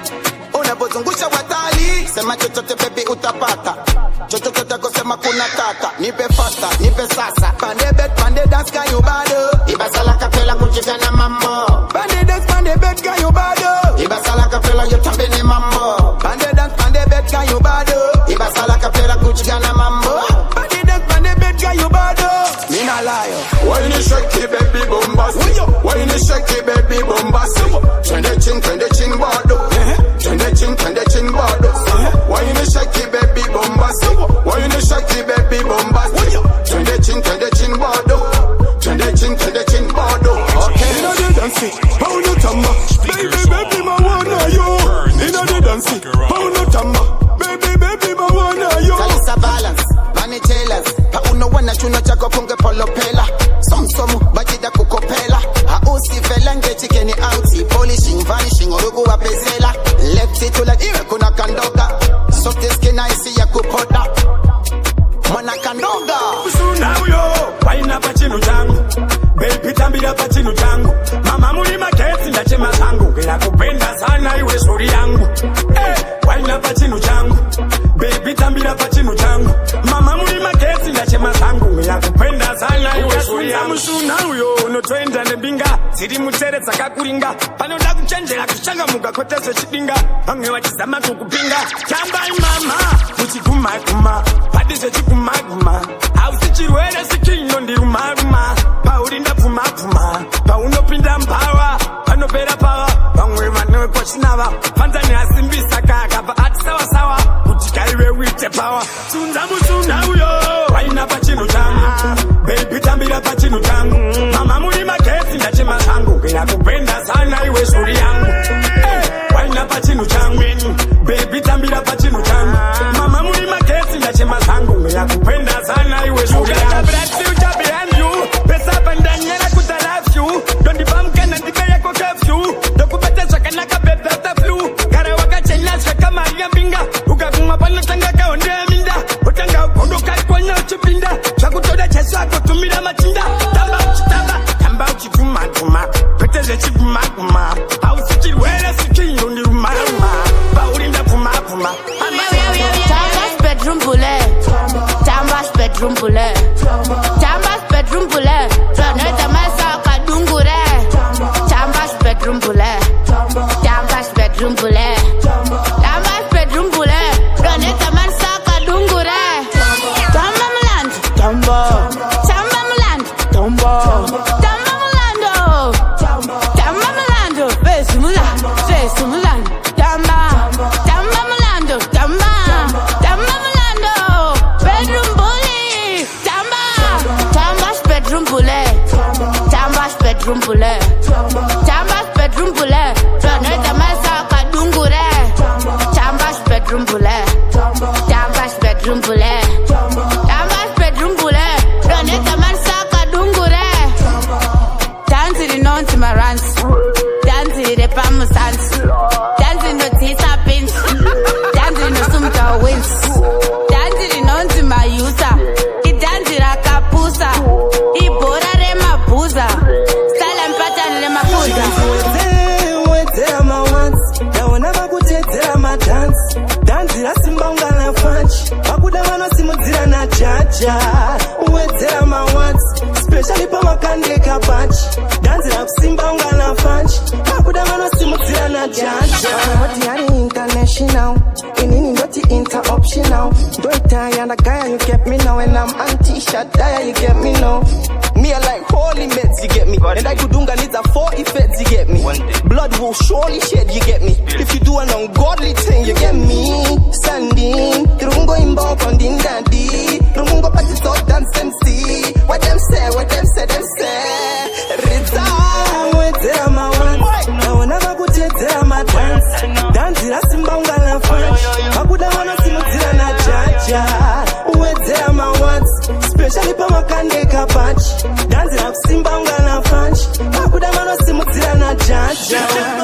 S10: unapozungusha watali sema chochote baby utapata chochote utakosema kuna tata nipe fasta nipe sasa pande bed pande dance ka you bado ibasala kapela kuchikana mambo pande dance pande bed ka you bado ibasala kapela you tambe ni mambo pande dance pande bed ka you bado ibasala kapela kuchikana mambo pande dance pande bed ka you bado mina layo
S8: why you shake baby bombastic why you shake baby bombastic twende chin bado twende chin bado why you shake baby bombastic why you shake baby bombastic twende chin bado twende chin bado okay you know the dance how you tamba baby my one are you you know the dance how you tamba baby my one are you
S10: Salisa balance money tailors pauno wana chuno chako kunge polopela somsomu bajida kukopela hausivela ngechikeni outi polishing vanishing orugu wapezela left it to like iwe kuna kandoga soft skin ice ya kupoda mwana kandoga
S15: usuna uyo waina pachinu changu baby tambira pachinu changu mama mulima kesi ndachema zangu ngela kupenda sana iwe suri yangu waina pachinu changu baby tambira pachinu changu mama mulima kesi ndachema zangu ngela kupenda sana iwe suri yangu usuna uyo unotoenda nebinga ziri mutere dzakakuringa panoda kuchenjera kuchangamuka kotezve chidinga vamwe vachizama kukupinga tambai mama muchigumaguma padizve chigumaguma hausi chirwere sikino ndirumaruma pauri ndabvumabvuma paunopinda mbava panopera pava vamwe vanekochinava panzani asimbisa kakabva ati sawasawa kuti kaive uite pava tunza musuna uyo waina pachinu changu baby tambira pachinu changu mama muri magesi ndachema zangu ngena kupenda sana iwe suri yangu waina pachinu changu baby tambira pachinu changu mama muri magesi ndachema zangu ngena kupenda sana iwe suri yangu pesa bandanyera kutalafyu ndondipamkana ndikayako kafyu ndokubata zvakanaka bebata flu kare wakachena zvakamaria mbinga ukakumwa panotanga kaonde minda utanga ugodoka konya uchipinda zvakutoda chesu
S3: bedroom pule. Chambers bedroom pule. Toneta masa kadungure. Chambers bedroom pule. Chambers bedroom pule. Chambers bedroom pule. Toneta masa kadungure. Dance the non marans. Dance the pamusans. Dance no tisa pins. Dance no sumta wins. Dance the non mayusa. It dance la kapusa. Ibora re mabuza. Salam pattern le mabuza.
S6: Wetera ma once. Now never go tetera ma dance. Dance la simba ungana fanch. Bakuda mano simuzira na chacha. Wetera ma once. Especially pa makande kabachi. Dance la simba ungana fanch. Bakuda mano simuzira na chacha. What yani international. Inini ndoti inter-optional. Don't tie and a guy you get me now. And I'm anti-shot die you get me now. Me I like holy meds, you get me. And I kudunga needs a 4 effects, you get me. Blood will surely shed, you get me. If you do an ungodly thing, you get me. Standing, rungo imbo kondin daddy. Rungo pati so dance and see. What them say, them say. Rita, wetera ma once. Now never go tetera ma dance. Dance la simba ungala fanch. Bakuda wana simutira na chacha. Wetera ma once. Especially pa makande kabachi. Dance la simba ungala fanch. Bakuda wana simutira na chacha.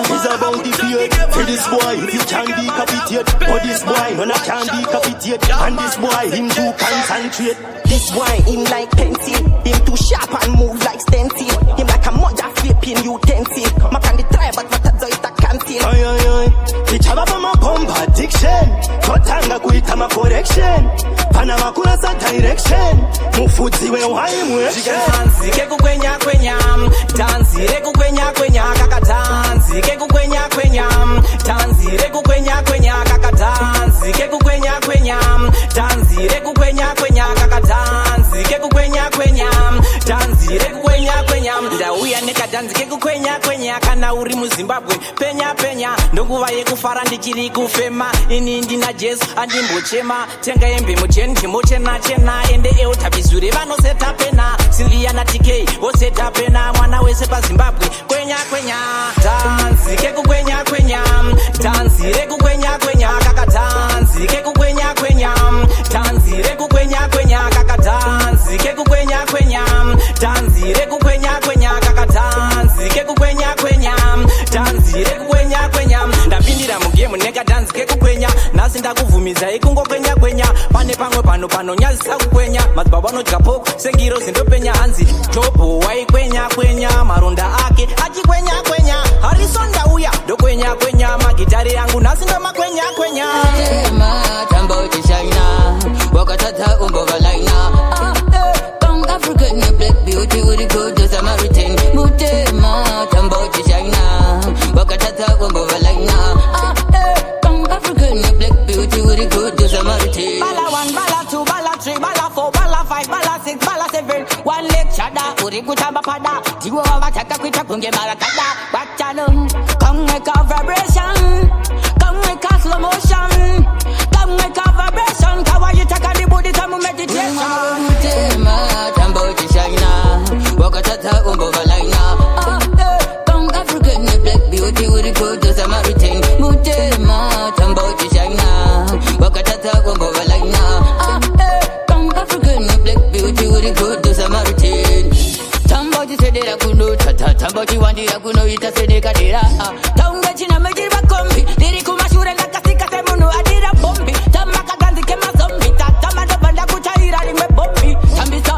S5: It's about the fear. For this boy, if you can decapitate. For this boy, none I can decapitate. And this boy, him too concentrate.
S6: This boy, him like pencil. Him too sharp and move like stencil. Him like a mother flipping utensil. Ma can try but what a it a cancel.
S5: Ay. Ichaba pa ma bomb addiction. Kotanga kuita ma correction. Panama kuna sa direction. Mufuzi we wai mwe.
S4: Dance keku kwenya dance reku kwenya kaka dance keku kwenya dance reku kwenya kaka dance keku kwenya dance reku kwenya kaka dance keku kwenya dance reku kwenya ndauya neka dance keku kwenya kana uri muZimbabwe penya ndokuva yekufara ndichiri kufema ini ndina Jesu andimbochema tenga yembe mucheni chena ende eutabizure vanoseta pena Sylvia na TK oseta pena mwana wese pa Zimbabwe kwenya dance keku kwenya dance reku kwenya kaka dance keku kwenya dance reku kwenya kaka dance keku kwenya dance reku kwenya kaka dance keku kwenya dance reku kwenya ndapindira mugame neka dance keku kwenya nasi ndakuvumiza ikungo kwenya pane pamwe pano nyazisa kukwenya madzibaba anodya poko sengiro zindopenya hanzi topo waikwenya maronda ake achikwenya Harrison ndauya ndokwenya magitari yangu nasi ndomakwenya
S18: tamba uchishaina wakatata umbovalaina Kong African black beauty with the good Samaritan mutema tamba uchishaina wakatata umbovalaina Kong African black beauty with the good Samaritan
S3: Bala 1, bala 2, bala 3, bala 4, bala 5, bala 6, bala 7 One leg chada, uri kutamba pada Tigo wataka kuita punge marakada Bachanum, come make a vibration Come make a slow motion Come make a vibration Kawa you take a the body time meditation
S18: Mutema, tamba uchishaina wakatata umbovalaina Kong African black beauty with the good Samaritan Mutema, tamba uchishaina wakatata umbovalaina Kong African black beauty with the good Samaritan Tamba uchisedera kuno tata Tamba uchiwandira kuno itasedekadera Taunga china mejirba kombi Diri kumashure lakasika semuno adira bombi Tamba kaganzi kema zombi Tama dobanda kuchaira lime bombi Tambisa,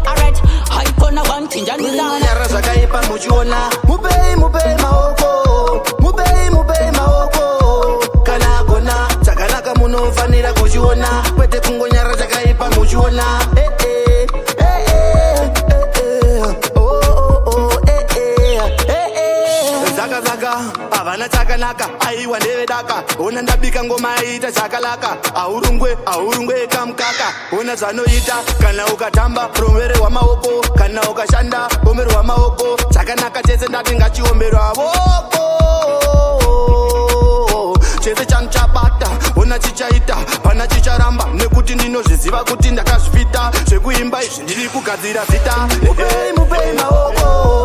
S18: alright Haikona wantinjanisa
S6: Nyara zakaipa mujiona Mubei maoko Kana gona Chakanaka muno vanira kujiona Kwete kungo nyara zakaipa mujiona Zaga avana chakanaka aiwa ndevedaka ona ndabika ngoma aita chakalaka aurungwe kamkaka ona zvanoita kana ukatamba romere wamaoko kana ukashanda romere wamaoko chakanaka chese ndati ngachiomberwa voko chese chanochabata ona chichaita pana chicharamba nekuti ndinozviziva kuti ndakazvipita zvekuimba izvi ndiri kugadzira zita mupei maoko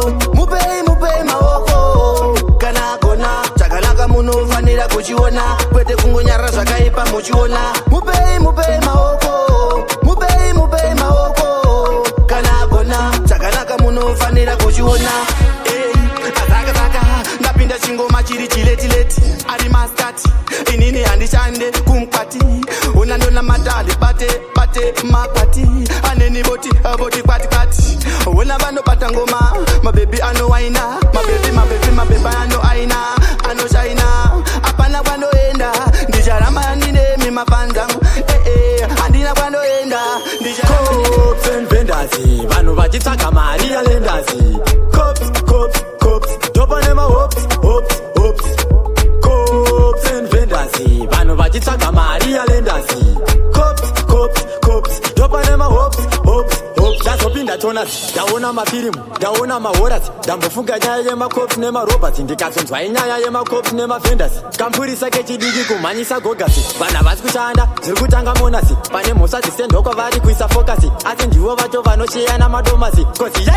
S10: kuchiona. Mupei maoko, mupei maoko. Kana kona, chakanaka munofanira kuchiona. Azaka, ndapinda chingoma chiri chileti. Ari maskati, inini handishande kumkwati. Unandona matali, bate makwati. Aneni boti kwati. Una bando patangoma, my baby ano waina. My baby ano aina. Ano shaina, apana kwando enda. Ndijarama nine mi mapanza. Andina kwando enda.
S6: Cops and vendors, vanu vachitsvaga mari yalenders. Cops, topa nema hops. Cops and vendors, vanu vachitsvaga mari yalenders. Cops, topa nema hops. Ndazopinda tonasi, ndaona mafirimu, ndaona mahorasi. Ndambofunga nyaya yemacops nemarobhats. Ndikazonzwa inyaya yemacops nemavendors. Kampurisa kechidiki kumhanyisa gogasi. Vanhu havasi kushanda, zviri kutanga monasi. Pane mhosva dzisindokwa vari kuisa fokasi. Asi ndivo vacho vanosheyana madomasi. Kozi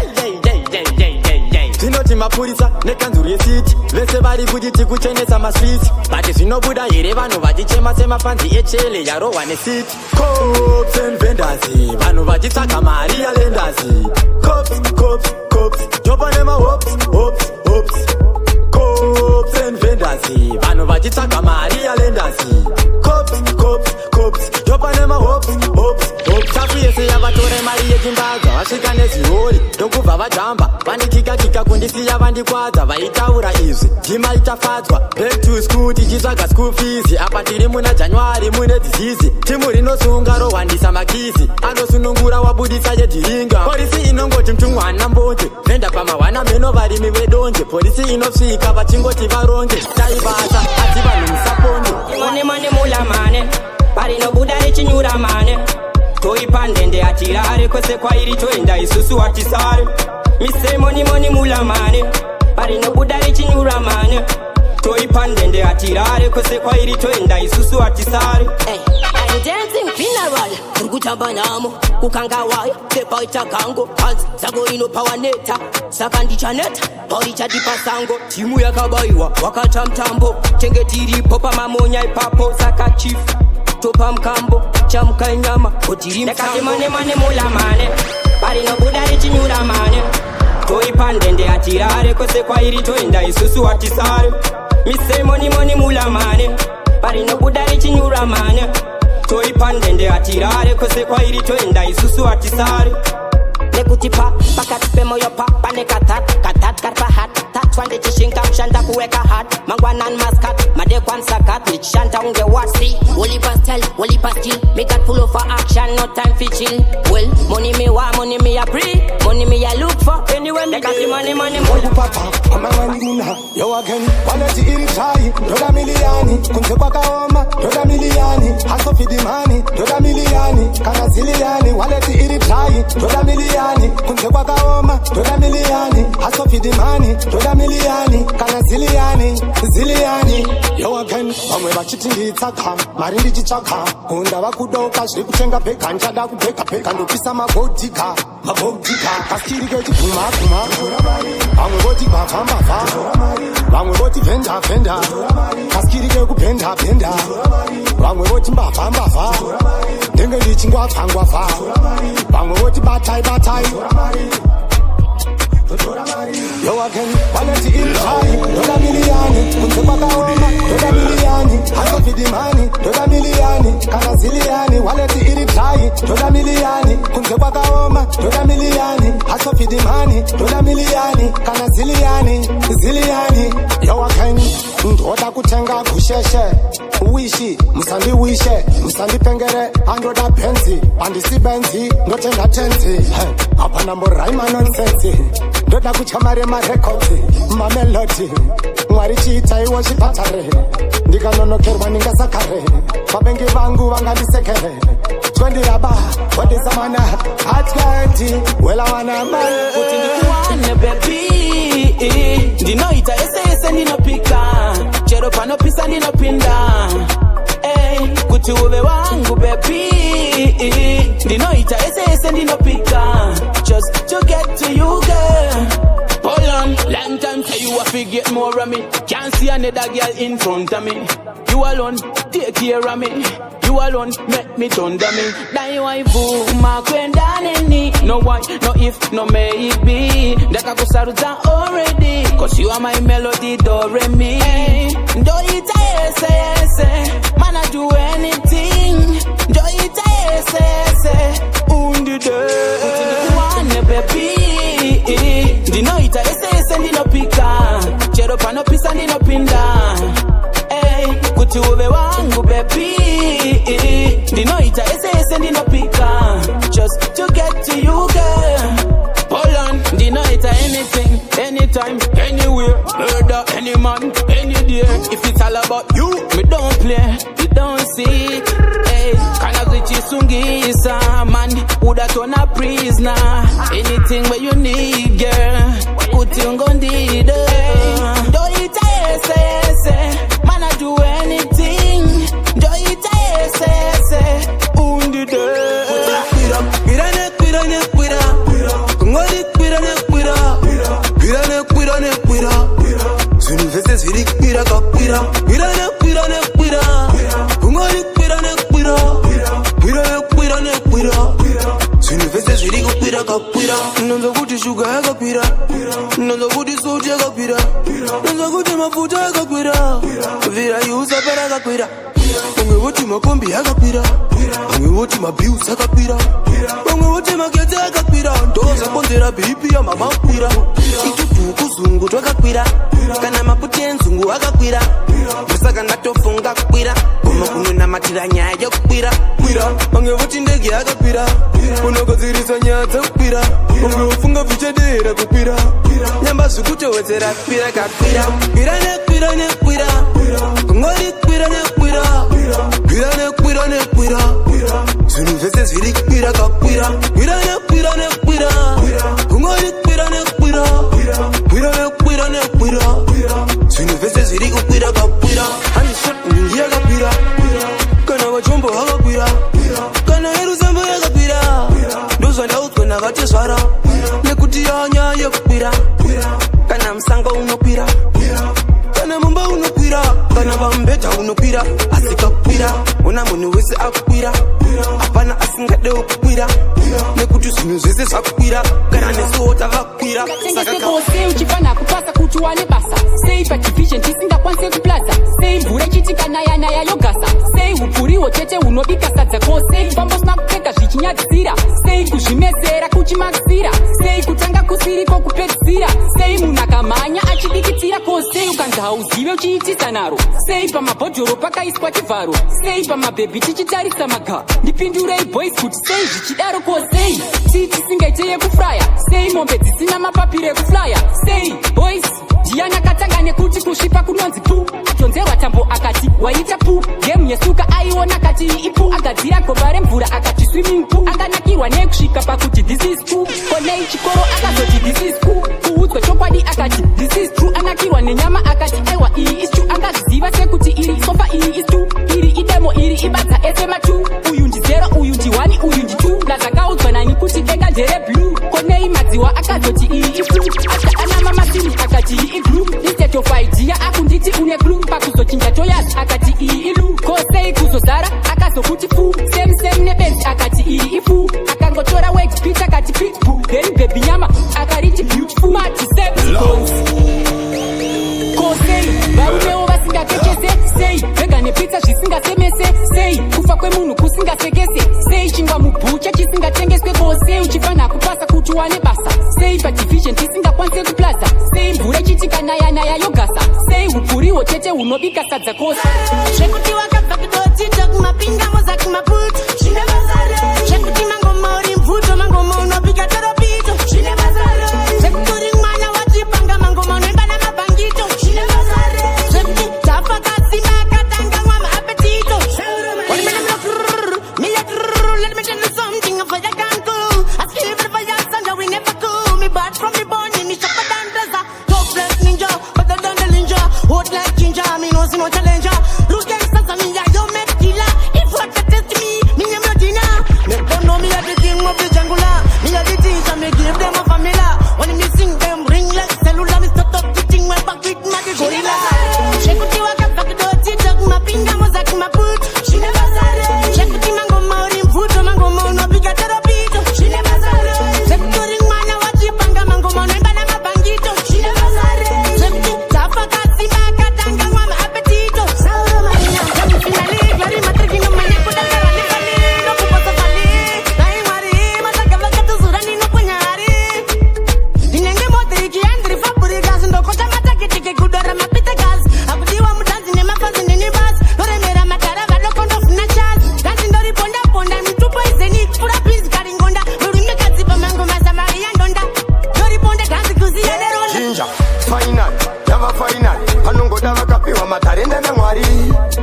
S6: zvinoti mapurisa nekanzuru yesiti. Vese vari kuti tikuchenesa maswiti. But zvinobuda here vanhu vachichema semapanzi echele yarohwa nesiti. Cops and vendors, vanhu vachitsvaga mari yalenders. Cops, topa nema hops. Cops and vendors, vanhu vachitsvaga mari yalenders. Cops, topa nema hops. Tafu yese yavatore mari yechimbaga. Vasvika nezirori, ndokubva vajamba. Vanikika kundisiya vandikwadza. Vaitaura izvi, dhima itafadzwa. Back to school tichitsvaga school fees. Apa tiri muna January mune disease. Timu rinosunga rohwandisa makisi. Anosunungura wabudisa yedhiringa. Polisi inongoti mtumwana mbonje. Venda pamahwana meno varimi vedonje. Polisi inosvika vachingoti varonge. Taibasa, ati vanhu musaponde.
S19: Mane mula mane. Parinobuda richinyura mane. Toipandende atirare kwese kwairi toenda isusu watisare. Mise moni mula mane. Parinobuda richinyura mane. Toipandende atirare kwese kwairi toenda isusu watisare.
S2: I'm dancing funeral. Ngutamba namo kukangawaya sepaita kango kazi zago ino power neta sakandi chaneta poricha dipasango timu yakabaiwa wakata mtambo tengetiri popa mamonya ipapo saka chief topa mkambo chamka nyama kotiri mtambo mane mula mane bari no budari chinyura mane toipandende atirare kwese kwairi toenda isusu watisare mise moni mula mane bari no budari chinyura mane toipandende atirare kwese kwairi toenda isusu atisare nekutipa pakatipe moyo pane katat karpa hat tatwande chishinga mshanda kuweka hat mangwanan maskat madekwan sakat nichishanta unge wasi Woli pastel me got full of action no time for chill well money me a free money me a look for anywhere me got the money
S12: Mogu papa amangani muna yo again waleti iri try dola miliani kunze kwa kaoma dola miliani haso fidi money dola miliani kana ziliani waleti iri try dola miliani kunze kwa kaoma dola miliani haso fidi money dola miliani kana ziliani yo again vamwe vachitingitsaka mari ndichitsvaka kunda vakudoka zviri kutenga bhega ndichada kubhega ndopisa magodhika kasiri kechiguma vamwe voti bhavha vamwe voti vhenda kasikiri kekubhenda vamwe voti mbavha ndenge ndichingwavha vamwe voti batai yo again waleti ilchai dola miliani kunze kwakaoma dola miliani haso fidimani dola miliani kana ziliani waleti ilchai dola miliani kunze kwakaoma dola miliani haso fidimani dola miliani kana ziliani yo again ndoda kutenga kusheshe uishi musandiwishe musandipengere andoda benzi andisibenzi ndotenga tenzi hapana mboraima nonsense ndoda kuchamare marekodzi mamelodi mwari chiita iwo chipatare ndikanonokerwa ningasakare vavengi vangu vangandisekere twendiraba wadizamana atwenti welawanama
S6: kuti ndikuwane bebi ndinoita ese ndinopika chero panopisa ndinopinda kuti uve wangu bebi ndinoita ese ndinopika just to get to you girl hold on long time say you a
S11: get more of me. Can't see another girl in front of me. You alone, take care of me. You alone, make me thunder me. That you wife who ma kwenda nini. No why, no if, no maybe. Daka kusaruta already. Cause you are my melody, do re mi. Do it yes. Man I do anything. Do it yes. Undi de. One baby. Dino ita yes ndino pika. Chero pano pisa ndino pinda. Kuti uwe wangu baby. Dino ita ese ndino pika. Just to get to you girl. Hold on, dino ita anything, anytime, anywhere. Murder any man, any day. If it's all about you, me don't play, you don't see. Hey, kana zichi man, uda tona prisoner. Anything where you need girl, kuti ungondida. Do ita ese. Man, I do anything. Do it, yes. Undi de.
S6: Nonzo kuti sugar yakapira, nonzo kuti salt yakapira, nonzo kuti mafuta yakapira, vira yuza pera yakapira. Umwe woti makombi yakapira, umwe woti mabills yakapira, umwe woti magetsi yakapira, ndoza konzera BP ya mama kwira. Itutu kuzungu twakapira, kana maputi enzungu akakwira. Musaka ndatofunga kwira, koma kunona matira nyaya yokwira. Umwe woti ndege yakapira, unogadzirisa nyaya dzakwira. Umwe wofunga vichadera kukwira, nyamba zvekutowedzera kwira kakwira. Kwira nekwira, kungori kwira nekwira. Kwira nekwira, zvinhu zvese zviri kwira kakwira. Kwira nekwira, kungori kwira nekwira. Kwira nekwira, zvinhu zvese zviri kukwira kakwira. Handishot ndingi yakapira, kana vachombo vakakwira, kana yeruzambo yakapira. Ndozvandaudzwa navatezvara, nekuti yanya yekukwira. Kana musango unokwira, kana mumba unokwira, kana pambedha unokwira. Asi kakwira, una munhu wese akukwira. Hapana asingade kukwira, nekuti zvinhu zvese zvakwira. Kana nesuwo tavakwira.
S20: Sei uchifana kupasa kuti wane basa. Sei padivision tisingakwanise kuplaza. Sei mvura ichitika naya yogasa. Sei upfuriwo chete unobika sadza ko. Sei pambosina kupfeka zvichinyadzisira. Sei kuzvimesera kuchimaksira. Sei kutanga kusiriko kupedzisira. Sei munhu akamhanya achidikitira ko. Sei ukanzi hauzive uchiitisa naro. Sei pamabhodhoro pakaiswa chivharo. Sei pamabhebhi tichitarisa maga. Ndipindurei boys kuti sei zvichidaro ko. Sei tii tisingaite yekufraya. Sei mombe dzisina mapapiro ekuflaya. Sei boys ndiani akatanga nekuti kusvipa kunonzi pu. Atonzerwa tambo akati waita pu. Gemu yesuka aiona akati ipu. Agadzira gomba remvura akati swimming pool. Akanakirwa nekusvika pakuti this is pu. Konei chikoro akazoti this is pu. Kuudzwa chokwadi akati this is true. Anakirwa nenyama akati aiwa iyi is true. Angaziva sekuti iri sofa iyi is true. Iri idemo iri ibadza ese matu. Uyu ndi 0 uyu ndi 1 uyu ndi 2. Ndazakaudzwa nani kuti denga ndere blue. Konei madziwa akazoti iyi ifu. Asa ana mama sini akati iyi glue. Instead of idea akunditi une glue. Pakuzochinja toyas akati iyi ilu. Kosei kuzozara akazokuti fu. Same nebenzi akati iyi ifu. Akangotora wet pitch akati pitbull. Then baby nyama akariti beautiful. Mati septicons. Kosei varumewo vasingakechese. Sei vega nepizza zvisingasemese. Sei kufa kwemunhu kusingasekese. Sei chingwa mubhucha chisingatengeswe. Kosei uchifana kupasa kuti wane basa. Sei padivision tisingakwanise kuplaza. Sei mvura ichitika naya yogasa. Sei upfuriwo chete unobika sadza kose.
S3: Zvekuti wakabva kudotita kumapinga moza kumaputo. Zvine mazare. Zvekuti mangoma uri mvuto mangoma unobika toropito. Zvine mazare. Zvekuti uri mwana wachipanga mangoma unoimba namabhangito. Zvine mazare. Zvekuti tafa kasima akatanga mwama apetito. Let me tell you something for your ganku. I skill for your son, we never cool. Me bad from me born in me shop a dancer. Tough like ninja, better than the ninja. Hot like ginger, me no see no challenger. Look gangsters on me, I don't make killer. If what you test me, me am your dinner.
S21: final yava final panongoda vakapiwa matarenda naMwari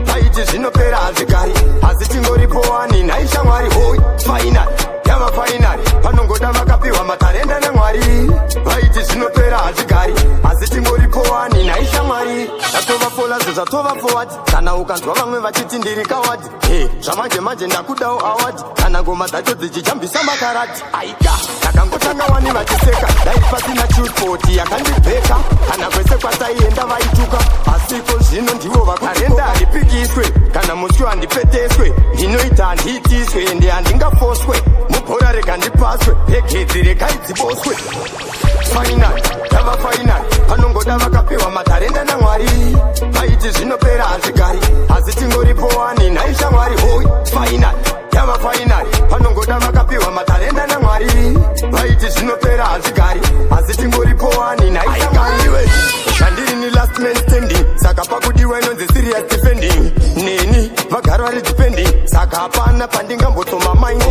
S21: vaiti zvinopera hazvigari asi tingoripowani naisha Mwari hoi final yava final panongoda vakapiwa matarenda naMwari vaiti zvinopera hazvigari asi tingoripowani naisha Mwari zvatova fola zvatova forward kana ukanzwa vamwe vachiti ndiri kawadi zvamanje manje ndakudawo awadi kana ngoma dzacho dzichijambisa makarati aika takangotanga wani vachiseka dai pasina chusport yakandibheka kana kwese kwataienda vaituka asiko zvino ndivo vakarenda handipikiswe kana muswe handipeteswe ndinoita handiitiswe ende handingafoswe mubhora rega ndipaswe regedzi regai dziboswe final yava final panongoda vakapiwa matarenda naMwari vaiti zvinopera hazvigari asi tingoripowani naisha Mwari hoi final yava final panongoda vakapiwa matarenda naMwari vaiti zvinopera hazvigari asi tingoripowani naisha Mwari zhandiri ni last man standing saka pakudiwa inonzi serious defending neni vagara vari depending saka hapana pandingambotsoma mind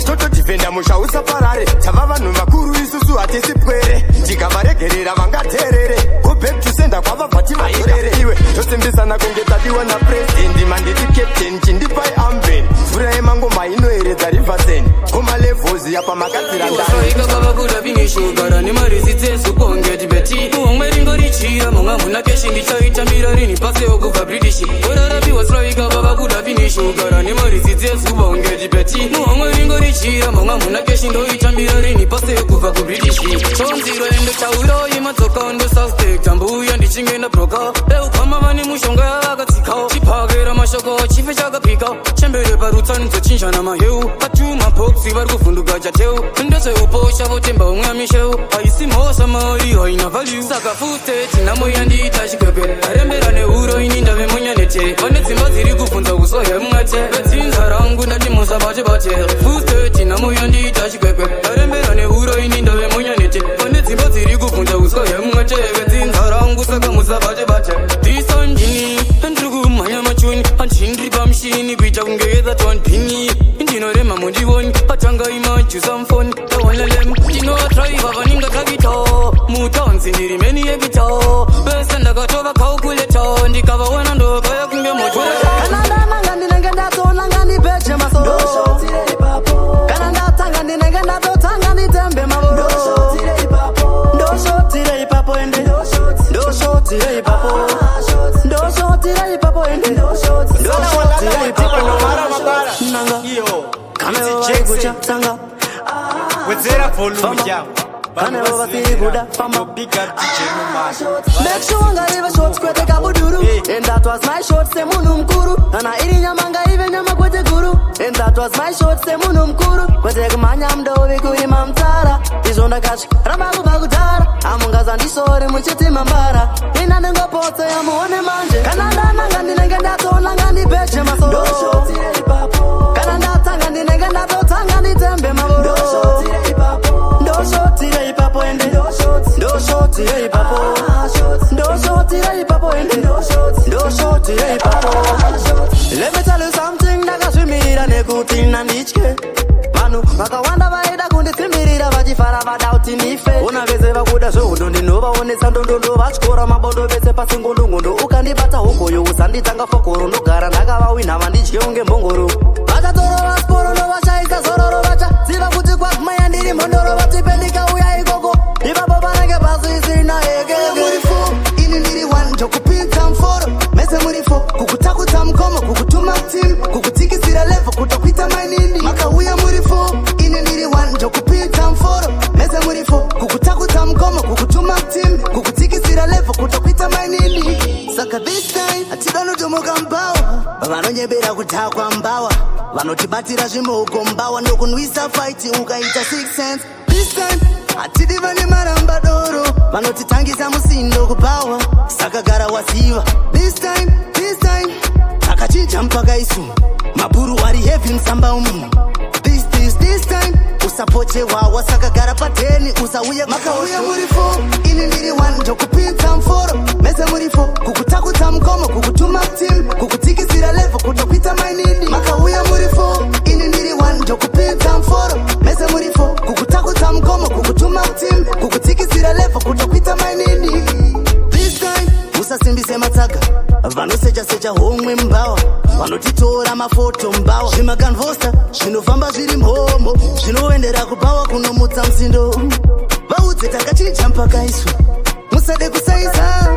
S21: totodifenda musha usaparare tava vanhu vakuru isusu hatisi pwere tikavaregerera vangateerere go back to sender kwavabva tivatorere iwe tosimbisana kunge tadiwa napresident manditi captain chindipai amben mvura yemangoma inoyeredza riversen komalevels
S22: yapamakadzirandaaikakavakudavinishugara nemarizitsesukongetibeti muhomweringorichira monga muna keshi ndichaitambira rini pasi yokubva british orarapiwasiraika vavakudavinishugara nemarizitsesukongetibeti muhomweringorichira monga muna keshi ndoitambira rini pasi yokubva kubritish chonziro endo chauroi madzoka ndosuspecta mbuya ndichingenda broka eukama vane mushonga yavakatsika chipakera mashoko chife chakapika chembere parutsanidzo chinjana maheu atuma boksi vari kuvhunduka chateu ndezveuposha votemba umwe amisheu haisi mhosva mari haina value saka fusteti nhamo yandiita chikwekwe arembera neuro ini ndave munyanete vane dzimba dziri kubvunza uswa hemwate vedzinza rangu ndatimusa bate bate fusteti nhamo yandiita chikwekwe arembera neuro ini ndave munyanete vane dzimba dziri kubvunza uswa hemwate vedzinza rangu saka musa bate bate disandini ndiri kumhanya machuni handindiri pamushini kuita kunge ethatonpini ndinorema mundioni patanga imajusamfoni tawanalem ndinovatraiva vaningatakita mutanzi ndiri meni yekita bese ndakatova kaukuleta ndikavaona ndokaya kunge moto
S23: kana ndananga ndinenge ndatolanga ndipeche masoro kana ndatanga ndinenge ndatotanga nditembe mavoro ndoshotire ipapo ende ndoshotire ipapo ndoshotire ipapo ende ndoshotire ipapo nanga kana vaikucha sanga
S24: wedzera volume yavo
S23: kana vavasikuda famba make sure ngaive short kwete kabuduru and that was my short semunhu mukuru kana iri nyama ngaive nyama kwete guru and that was my short semunhu mukuru kwete kumhanya mdovi kuima mtsara izvo ndakatya ramba kubva kudhara amungazandisore muchiti mambara ina ndingopotse yamuone manje kana ndananga ndinenge ndatonanga ndipeche masoro kana ndatanga ndinenge ndatotanga nditembe mavoro ndoshotire ipapo ende ndoshotire ipapo ndoshotire ipapo ende ndoshotire ipapo. Let me tell you something ndakazvimirira nekuti nanditye vanhu vakawanda vaida kundisimbirira vachifara vada kuti ndife ona vese vakuda zvehondo ndinovaonesa ndondondo vatyora mabondo vese pasi ngondongondo ukandibata hokoyo usanditanga fokoro ndogara ndakavawina vandidye unge mbongoro vachatorova sporo ndovashaisa zororo vachaziva kuti kwagumaya ndiri mhondoro vatipendikauya ikoko ipapo panenge pasi isina hege murifo ini ndiri one ndokupinza mforo mese murifo kukutakudza mukomo kukutuma tim kukutikisira levo kutokuita mainini makauya murifo ini ndiri one ndokupinza mforo mese murifo kukutakudza mukomo kukutuma tim kukutikisira levo kutokuita mainini saka this time atidanotomoka mbawa vanonyebera kutakwa mbawa vanotibatira zvimoko mbawa nokunwisa fight ukaita 6 cents this time atidi vane maramba doro vanotitangisa musindo kupawa saka gara waziva this time takachinja mpaka isu mabhuru ari heavy musamba umu this time usapochewawa saka gara pateni usauye makauya murifo ini ndiri one ndokupinza mforo mese murifo kukutakudza mukomo kukutuma tim kukutikisira levo kutokuita mainini makauya murifo ini ndiri one ndokupinza mforo mese murifo kukutakudza mukomo kukutuma tim kukutikisira levo kutokuita mainini musasimbise matsaga vanosecha homwe mbawa vanotitora mafoto mbawa zvimakanvosta zvinofamba zviri mhomho zvinoendera kubawa kunomutsa musindo vaudze takachinja mpakaiswa musade kusaisa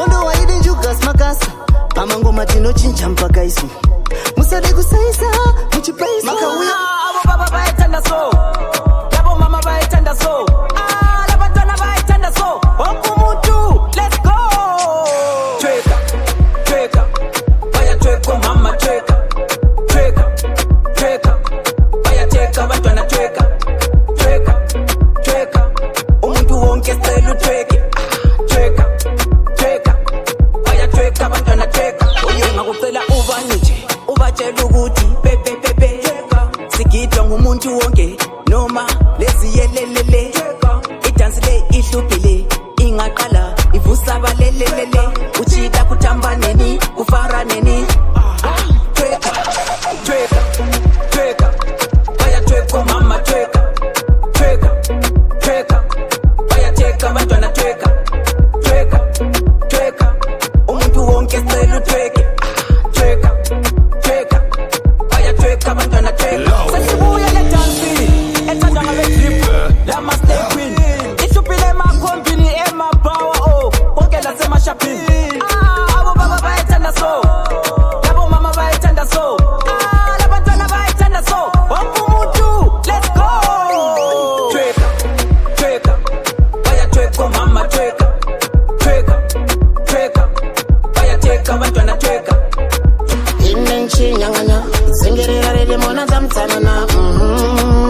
S23: ondo waidi njugas makasa pamangoma tinochinja mpakaiswa musade kusaisa muchipaisa
S6: makauya avo baba vaitanda so yavo mama vaitanda so lavantwana vaitanda so okumutu let's go tweka tweka vaya tweko mama tweka tweka tweka vaya tweka vantwana tweka tweka tweka umuntu wonke style tweke tweka tweka vaya tweka vantwana tweka ngakucela uvanije ubatshela ukuthi pepepepe sigidwa ngumuntu wonke noma leziyelelele idansi le ihlupile ingaqala ivusa balelelele uchida kuthamba neni kufara neni tweka tweka tweka baya tweka mama tweka tweka tweka baya tweka bantwana tweka tweka tweka umuntu wonke style tweke tweka tweka baya tweka bantwana tweka sesibuya le dansi ethandwa ngabe drip la master queen ihlupile emakombini emabawa oh bonke lasemashapini abo baba bayithanda so labo mama bayithanda so labantwana bayithanda so okumutu let's go tweka tweka baya tweka mama tweka tweka tweka baya tweka bantwana tweka
S23: inenchinyanganya zingerera rede mona zamtsanana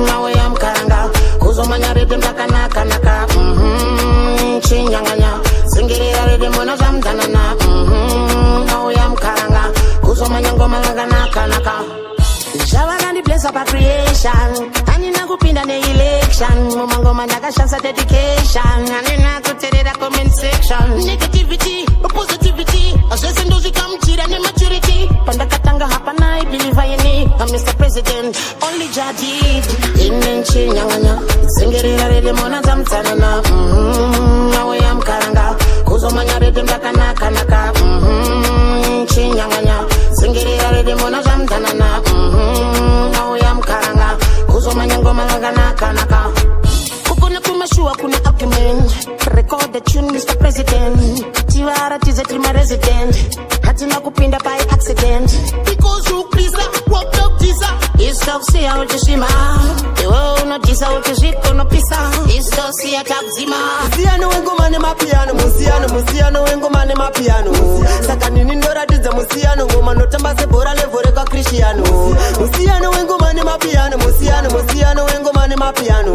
S23: nawe yamkaranga kuzomanya rede mbakanaka chinyanganya zingerera rede mona zamtsanana nawe yamkaranga kuzomanya ngoma ngakanaka Shavana bless up a creation Anina kupinda ne election Mumangoma ndakashansa dedication Anina kuterera comment section Negativity, positivity Azese ndo zikamchira ne maturity Pandakatanga hapa na I believe I need I'm Mr. President, only Jadid Inenchi nyanganya Zingerera rede mona zamtsanana Nawe yamkaranga Kuzomanya rede mbakanaka Chinyanganya Zingerera rede mona zamtsanana nawe yamkaranga kuzomanya ngoma ngakanaka ukona kumashua kuna argument record the tune Mr. President tiwara tize trima resident hatina kupinda by accident because you please walk up tisa isto sia utishima ewe unotisa utishiko no pisa isto sia takzima musiano wengoma ne mapiano musiano wengoma ne mapiano saka nini ndoratidza musiano ngoma notamba sebora levore kwa Cristiano musiano wengoma ne mapiano musiano wengoma ne mapiano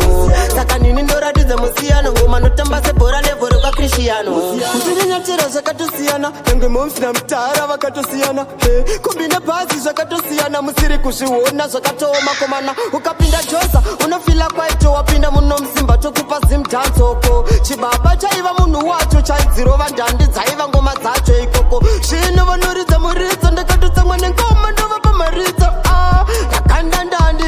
S23: saka nini ndoratidza musiano ngoma notamba sebora levore kwa Cristiano usirinyatira zvakatosiyana enge momsi na mtara vakatosiyana kombina bhazi zvakatosiyana musiri kuzviona zvakatooma komana ukapinda josa unofila kwaito wapinda muno musimba tokupa zimdanzoko chibaba chaiva munhu wacho chaidzirova ndandi dzaiva ngoma dzacho ikoko zvino vanoridza muridzo ndakatotsamwa nengoma ndova pamaridzo ndakanda ndandi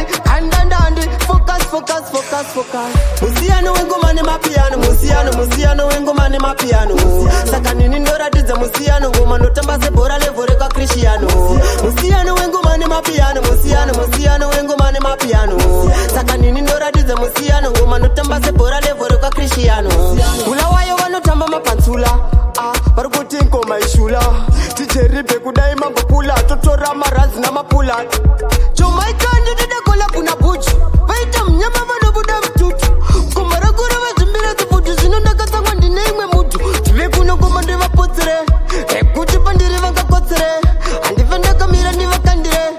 S23: focus musiano wengoma nemapiano musiano wengoma nemapiano saka nini ndoratidza musiano ngoma notamba sebhora levhore kwa Cristiano musiano wengoma nemapiano musiano wengoma nemapiano saka nini ndoratidza musiano ngoma notamba sebhora levhore kwa Cristiano ulawayo vanotamba mapanzula vari kuti ngoma ishula tijeribhe kudai mangopula totora marazi namapula chomaikandi tidakola kuna buchu vaita mnyama vanobuda mtutu ngoma rakura vazimbira zifutu zvino ndakatsamwa ndine imwe mutu tive kuno ngoma ndivapotsere ekuti pandiri vangakotsere handive ndakamira ndivakandire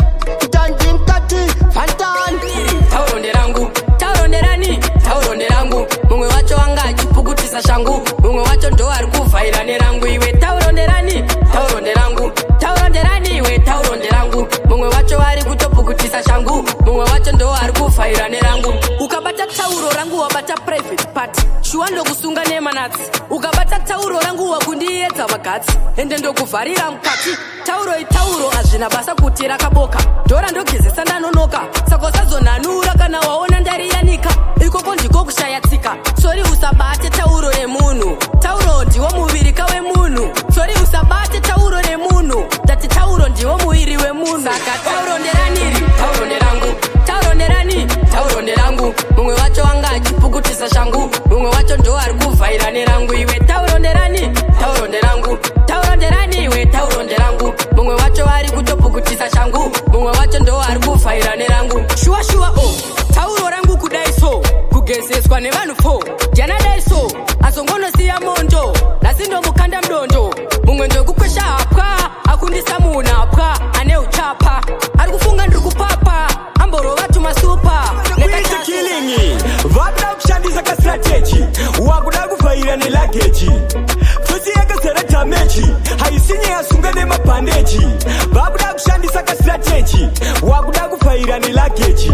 S23: tandi mkati fantan
S19: tauro nderangu mumwe wacho wanga achipukutisa shangu mumwe wacho ndo ari kuvhaira nerangu iwe tauro nderangu iwe tauro nderangu mumwe wacho ari kutopukutisa shangu mumwe wacho ndo ari kuvhaira nerangu ukabata tauro rangu wabata private part shuwa ndokusunga nemanatsi ukabata tauro rangu wakundiedza magatsi ende ndokuvharira mukati tauro hazvina basa kuti rakaboka ndora ndogezesa ndanonoka saka usazonanura kana waona ndariyanika ikoko ndiko kushaya tsika sori usabate tauro remu munhu. Tauro ndiwo muviri kawe munhu. Sori usabate tauro remunhu. Tati tauro ndiwo muviri wemunhu. Saka tauro nderaniri, tauro nderangu. Tauro nderani, tauro nderangu. Mumwe wacho wanga achipukutisa shangu. Mumwe wacho ndo ari kuvhaira nerangu. Iwe tauro nderani, tauro nderangu. Tauro nderani, iwe tauro nderangu. Mumwe wacho ari kutopukutisa shangu. Mumwe wacho ndo ari kuvhaira nerangu. Shua shua tauro rangu kudai so. Kugezeswa nevanhu 4. Diana dai so. Asongonosiya mondo. Nasindo mukanda mdondo. Mumwe ndo kukwesha hapwa. Akundisa munhu hapwa. Ane uchapa. Ari kufunga ndiri kupapa. Amboro vatu masupa.
S6: Kuita killing. Vabda kushandisa ka strategy. Wakuda kuvhaira ne luggage. Fusi yakazara damage. Haisinye yasunga ne mabandeji. Vakuda kushandisa ka strategy. Wakuda kuvhaira ne luggage.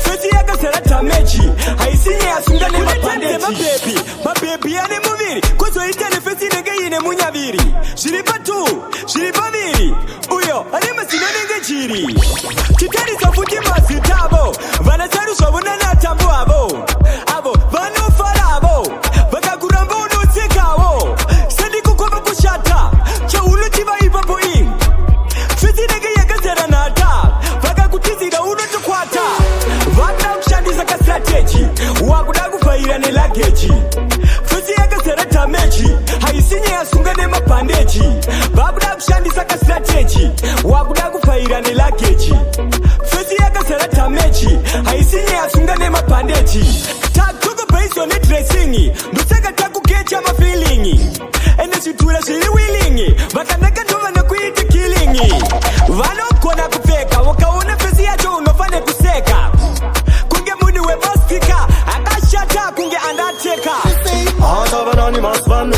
S6: Fusi yakazara damage. Haisinye yasunga ne mabandeji. Mabebi ane muviri. Kuzoita ne fusi nege ine munyaviri. Shiripa tu, shiripa viri. Uyo, ane masino nege jiri. Chitari zafuti masitabo. Vanasaru shabuna na tambu abo. Abo, vanu farabo. Vakakuramba unutsikawo. Sendi kukoba kushata. Cha uluchiva ipapo ing. Fiti nege yakazera nata. Vakakutizira unotukwata. Vana kushandisa ka strategy. Wakuda kuvhaira ne luggage. Fiti yakazera damage. Haisinye yasunga ne mabandeji. Vakuda kushandisa ka strategy. Wakuda kuvhaira ne luggage. Fiti yakazera damage. Haisinye yasunga ne mabandeji. Takuko based on the dressing. Nduseka takugecha ma feeling. Ene situla shiri willing. Vakanaka ndo vanakuita killing. Vanokona kupfeka. Wakaona fesi yacho unofane kuseka. Kunge muni webastika. Akashata kunge andateka.
S5: Atabanani masvanu.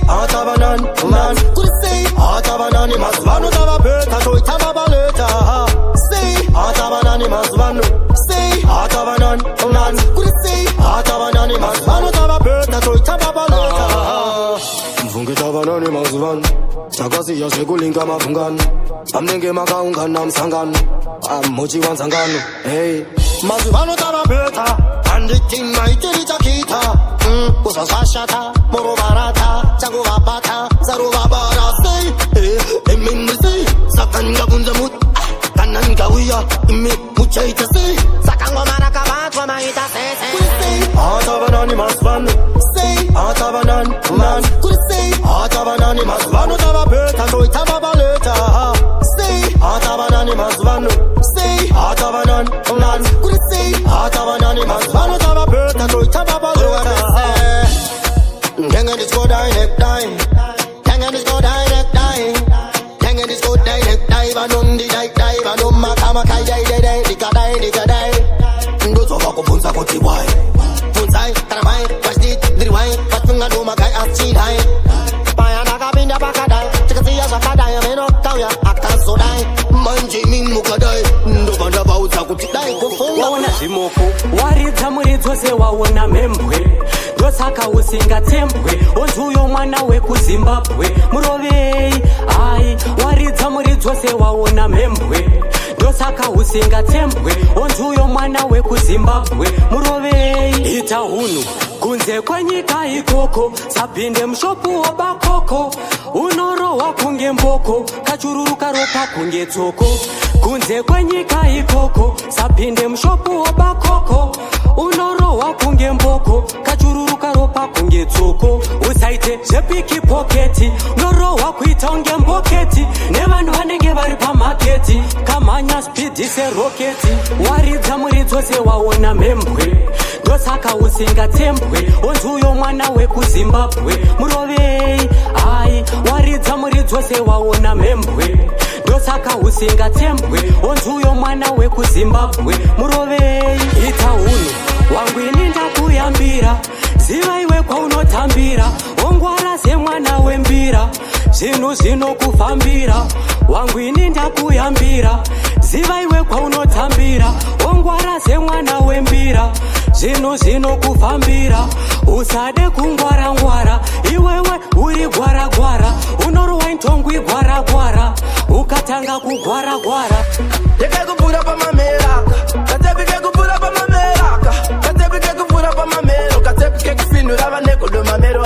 S5: Atabanani man. Atabanani masvanu. Tabapeta toita babaleta. Atabanani masvanu. Atabanani man. Atabanani masvanu. Tabapeta toita babaleta. Mfunge tabanani masvanu. Takasi ya shekulinga mafungano. Amnenge makaungana msangano. Amochi wansangano. Hey, masvanu tabapeta. Anditing maitiri chakita. Usasashata, moro barata, chango vapata, zaru vabara. Say, emini say, sakanga bunza mut, kananga uya, imi muchaita say, sakango maraka vatwa maita say. Atabanani masvanu, say, atabanani man, say, atabanani masvanu tabapeta, toita babaleta. Say, atabanani masvanu, say, atabanani man, say, atabanani masvanu tabapeta, toita babaleta. Gang and disco direct dive. Gang and disco direct dive. Gang and disco direct dive. And on the dive. And on my kamakai die. Dika die. Ndo sofa ko punsa ko tiwai. Punsai, taramai, wasdit, driwai. Patunga do makai achi dai. Paya naga binda bakadai. Chikasiya sakadai. Meno kauya akaso dai. Manje min mukadai. Ndo banda bauza kutidai kufunga.
S6: Waona zimoko. Waridza muridzo se waona membwe. Ndosaka usingatembwe. Onzuyo mwana wekuZimbabwe. Murovei, ai. Waridza muridzo se waona membwe. Ndosaka usingatembwe. Onzuyo mwana wekuZimbabwe. Murovei, ita hunu. Kunze kwenyika ikoko. Sapinde mshopu wabakoko. Unorowa kunge mboko. Kachururuka ropa kunge tsoko. Kunze kwenyika ikoko. Sapinde mshopu wabakoko. Unorowa kunge mboko. Kachururuka ropa kunge tsoko. Usaite zepiki poketi. Norowa kuita unge mboketi. Nevanhu vanenge vari pamaketi. Kamanya speed se roketi. Waridza muridzo se waona membwe. Ndosaka usingatembwe. Onzuyo mwana wekuZimbabwe. Murovei, ai. Waridza muridzo se waona membwe. Ndosaka usingatembwe. Onzuyo mwana wekuZimbabwe. Murovei, ita hunu. Wangwini ndakuyambira. Ziva iwe kwaunotambira. Ongwara semwana wembira. Zvinhu zvinokufambira. Wangwini ndakuyambira. Ziva iwe kwaunotambira. Ongwara semwana wembira. Zvinhu zvinokufambira. Usade kungwara-ngwara. Iwewe uri gwara-gwara. Unorowa ntongwi gwara-gwara. Ukatanga kugwara-gwara.
S4: Yekekupura pamamera. Katepike kupura pamamera. Katepike kupura pamamera. Katepike kufinura vaneko do mamero.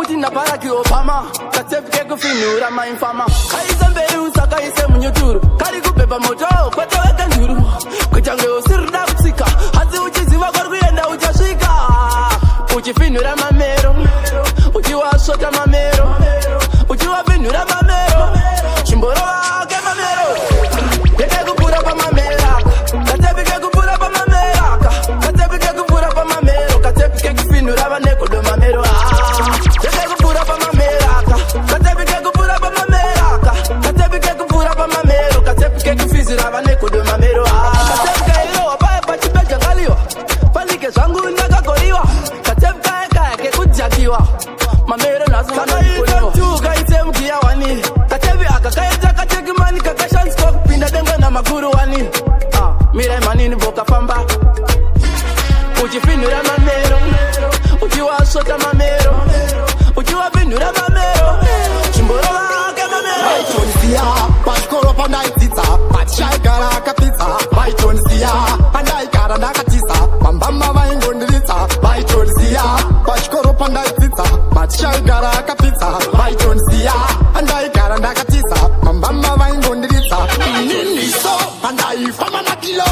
S6: Putin na Barack Obama. Katefike kufinura mainfama. Kaisa mbele usakaise munyuturu. Kali kubeba moto, kwete weka nduru. Kuchange usirda kutsika. Hazi uchiziva kwa kuyenda uchashika. Uchifinura mamero. Uchiwashota mamero. Uchiwafinura mamero. Chimboro wake mamero. Tete kupura pa mamera. Katefike kupura pa mamera. Katefike kupura pa mamero. Katefike kufinura vaneko do mamero. Tete kupura pa mamera. Katefike kupura pa mamera. Katefike kupura pa mamero. Katefike kufizira vaneko do mamero. Katefike ilo wapae pachipeja ngaliwa. Palike zangu ndakakoliwa. Katefike kaya kujakiwa. Mamero nazo wanakoliwa. Tuka ite mkia wani. Katevi akakaeta kateki mani kakashansko. Pinda dengo na maguru wani. Mire manini boka pamba. Uchifinura mamero. Uchiwashota mamero. Uchiwafinura mamero. Chimboro wake mamero.
S5: Maitonisia, pashkoro pandaitita. Pachagara kapita. Maitonisia, pandaikara ndakatisa. Mambamba vaingondilita. Maitonisia, pashkoro pandaitita. Pachagara kapita. Maitonisia, pandaikara ndakatisa. Mambamba vaingondilita. Niniso, pandaifama na kilo.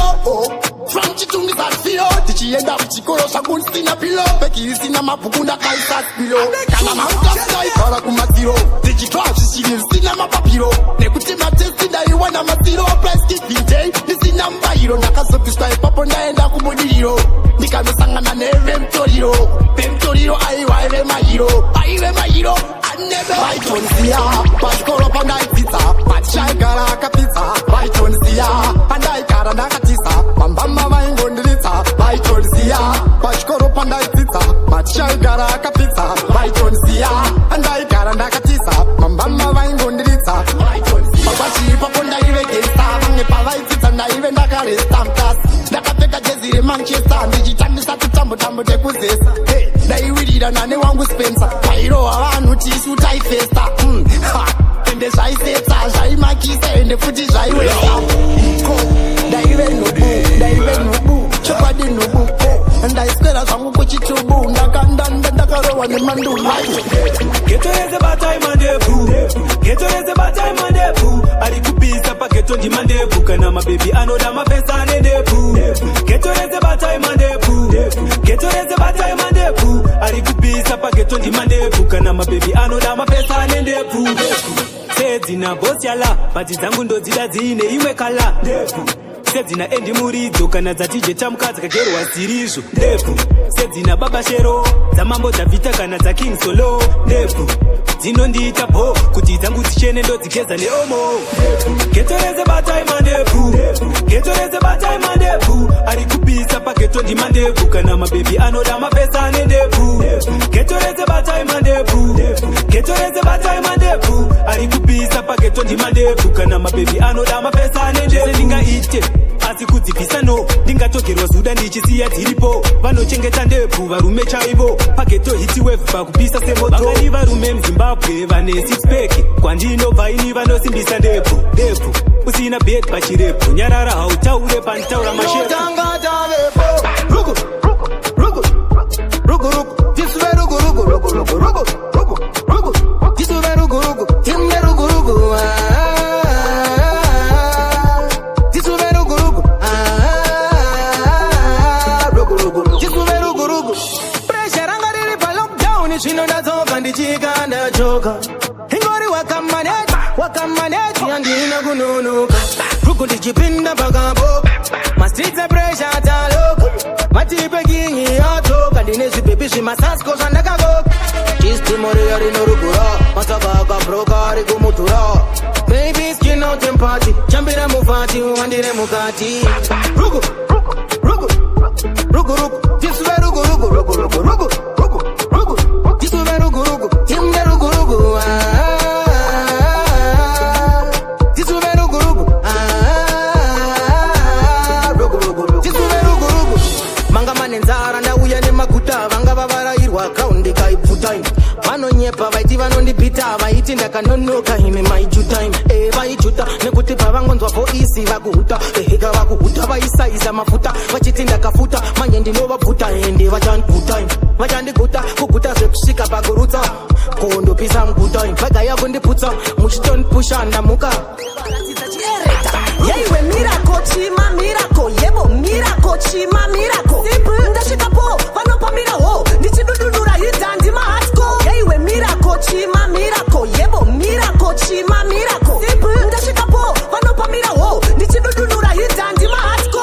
S5: Franchi tungisa filo. Tichienda vichikoro shagun sina pilo. Peki sina mapukunda kaisa spilo. Kana mauka sky para kumatiro. Tichitwa shishiri sina mapapiro. Nekutima testi daiwa na matiro. Price keeping day nisina mbairo. Nakasopista papo naenda kumudiro. Nikamesanga na neve mtoriro. Mtoriro aiwa eve mahiro. Aive mahiro. Anebe Maitonsia, pashkoro pandaitita. Pachagara kapita. Maitonsia, pandaikara ndakatisa. Mambamba vaingondilita. Maitonsia, pashkoro pandaitita. Pachagara kapita. Maitonsia, pandaikara ndakatisa. Mambamba vaingondilita. Papashi papo ndaive gesta. Vange pavaitita ndaive ndakaresta mkasi. Ndakapeka jezire Manchester. Ndichitambisa tutambo tambo tekuzesa. Ndaiwirira nane wangu Spencer. Wairowa vanhu tisu taifesta. Ende zvaisetsa zvaimakisa ende futi zvaiwesa. Ndaive nubu chokwadi nubu. Ndaiswera zvangu kuchitubu. Ndakarowa nemanduru.
S6: Geto reze batai mandebu. Geto reze batai mandebu. Ari kupisa pa geto ndi mandebu. Kana mabebi anoda mapesa nendebu. Geto reze batai mandebu. Geto reze batai mandebu. Ari kupisa pa geto ndi mandebu. Kana mabebi anoda mapesa nendebu. Sedzina boss yala. Bati zangu ndo dzida dzine imwe kala. Sedzina endi muridzo kana dzatije tamukadza kagerwa sirizvo. Sedzina baba shero. Dzamambo dzavita kana dza King Solo. Dzinondiita bo kuti dzangu dzichene ndo dzigeza neomo. Geto reze batai mandebu. Geto reze batai mandebu. Ari kupisa pa geto ndi mandebu. Kana mabebi anoda mapesa nendebu. Geto reze batai mandebu. Geto reze batai mandebu. Ari kupisa pa geto ndi mandebu. Kana mabebi anoda mapesa nendebu. Ndingaite asi kudzipisa no. Ndingatogerwa zuda ndichisiya dziripo. Vanochengeta ndebvu varume chaivo. Pageto hiti wave pakupisa semoto. Vangani varume mZimbabwe vane six pack. Kwandinobva ini vanosimbisa ndebvu. Usina bed pachirepo. Nyarara hautaure pantaura mashepo.
S5: Rugu Tisuve rugu Tisuve rugu Timne rugu Tisuve rugu Tisuve rugu Pressure angari pa lockdown. Chino nazoka ndichika ndachoka. Ingori wakamaneti andina kununuka. Rugu ndichipinda pakapo. My streets are pressure taloka. Matipe kingi atoka. Ndinezi baby zvimasasko zvandakagoka. Chistimori yari norugura. Masabaka broka ari kumutura. Baby skin out empathy. Chambira mufati uwandire mukati. Rugu Tisuve rugu Tisuve rugu Timne rugu Tisuve rugu Tisuve rugu Manga manenzara ndauya nemaguta. Vanga vavarairwa kaundi kaibvuta. Vanonyepa vaiti vanondipita. Vaiti ndakanonoka ime maijuta. Vaijuta nekuti pavangonzwa voisi vakuhuta. Eheka vakuhuta vaisaiza mafuta. Vachiti ndakafuta manje ndinovabvuta. Ende vachandiguta kuguta zvekusvika pakurutsa.
S6: yako ndopisa mguta mpaka yako ndiputsa muchitonipusha ndamuka
S1: yaiwe mirako chima mirako yebo mirako chima mirako ndasvikapo vanopamirawo ndichidududura hidhandi mahatko yaiwe mirako chima mirako yebo mirako chima mirako ndasvikapo vanopamirawo ndichidududura hidhandi mahatko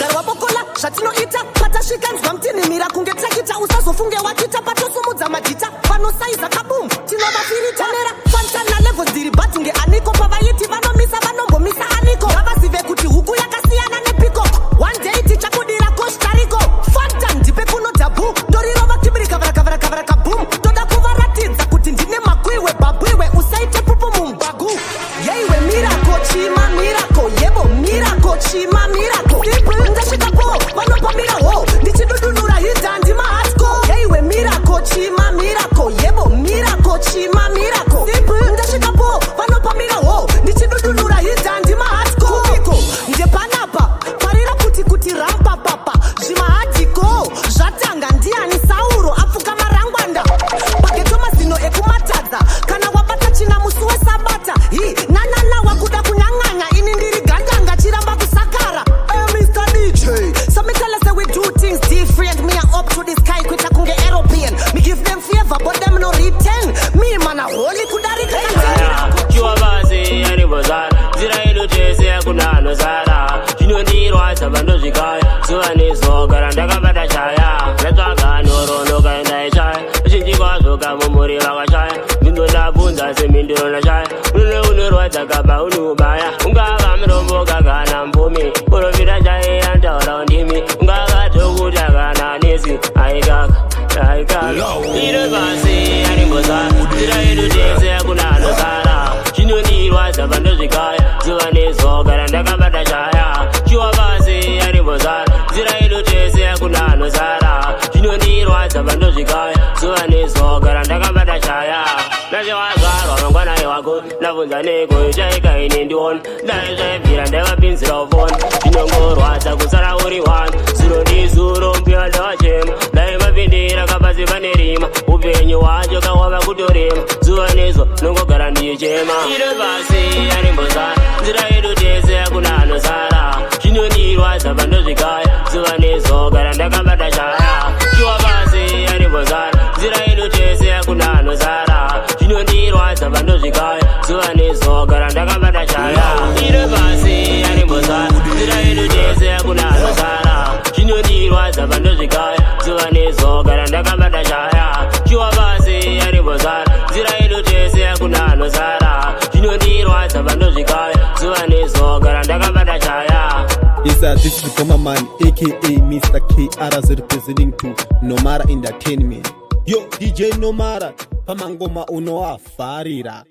S1: garwabokola zvatinoita patasvikanzwa mtinhimira kunge takita usazofunge watita patosumudza majita vanosaiza kabum tinovafiritanera fantana levels dziri batunge aniko pavaiti vanomisa vanombomisa aniko ngavazive kuti huku yakasiyana nepikok one day tichakudira kostariko fanta ndipe kuno dhabu ndorirova kibirikavarakavarakavara kabum toda kuvaratidza kuti ndine makwiwe babwiwe usaite pupu mumbagu yaiwe mirako chima mirako yebo mirako chima mirako ndasvikapo vanopamirawo ndichidudunura hidhandi mahatko yaiwe mirako chima mirako yebo mirako chima mirako ndasvikapo vanopamirawo ndichidudunura hidhandi mahatko iko ndepanapa parira kuti rampapapa zvimahadhiko zvatanga ndiani sauro apfuka marangwanda pageto mazino ekumatadza kana wabata china musi wesabata nanana wakuda kunyang'anya ini ndiri gandanga chiramba kusakara Mr. DJ so me tell us that we do things different me are up to the sky kuita kunge European me give them favor but them no return me man a holy kudarika
S19: chiwa basi anibozara zira ido tese kunano zara chinondirwa sabandozvikaya zuva nezogara ndakabata chaya ndatsvaga nhorondo kaenda ichaya zhinji kwazvo kamumuri vakashaya ndindondabvunza semindiro ndashaya unone unorwadza kaba unubaya ungava murombo kakana mbumi profita chaiya ntaura ndimi ungakatokuta kana nesi aikaka iro basi animbozara zira ido tese kunano zara chinondirwa sabandozvikaya zuva nezogara ndakabata chaya chiwa basi animbozara zira ido tese kunano zara chinondirwa sabandozvikaya zuva nezogara ndakabata chaya ndachewazvarwa mangwana iwako ndabvunza neko chaikaine ndiona dai zvaibvira ndaivapinzira ufoni chinongorwadza kusara uri one zuro ndizuro mpiwa ndavachema dai mapindira kapasi pane rima upenyu wacho kawava kutorema zuva nezo nongogara ndichema iro basi animbozara nzira yedu tese kunanosara chinondirwa sabandozvikaya zuva nezogara ndakabata chaya chiwa basi animbozara nzira yedu tese kunanosara chinondirwa sabandozvikaya zuva nezogara ndakabata chaya iro basi animbozara nzira yedu tese kunanosara chinondirwa sabandozvikaya zuva nezogara ndakabata chaya chiwa basi animbozara nzira yedu tese kunanosara chinondirwa sabandozvikaya zuva nezogara ndakabata chaya.
S9: This is the Bomber Man, aka Mr. KR, representing to Nomara Entertainment. Yo, DJ Nomara, pamangoma unoafarira.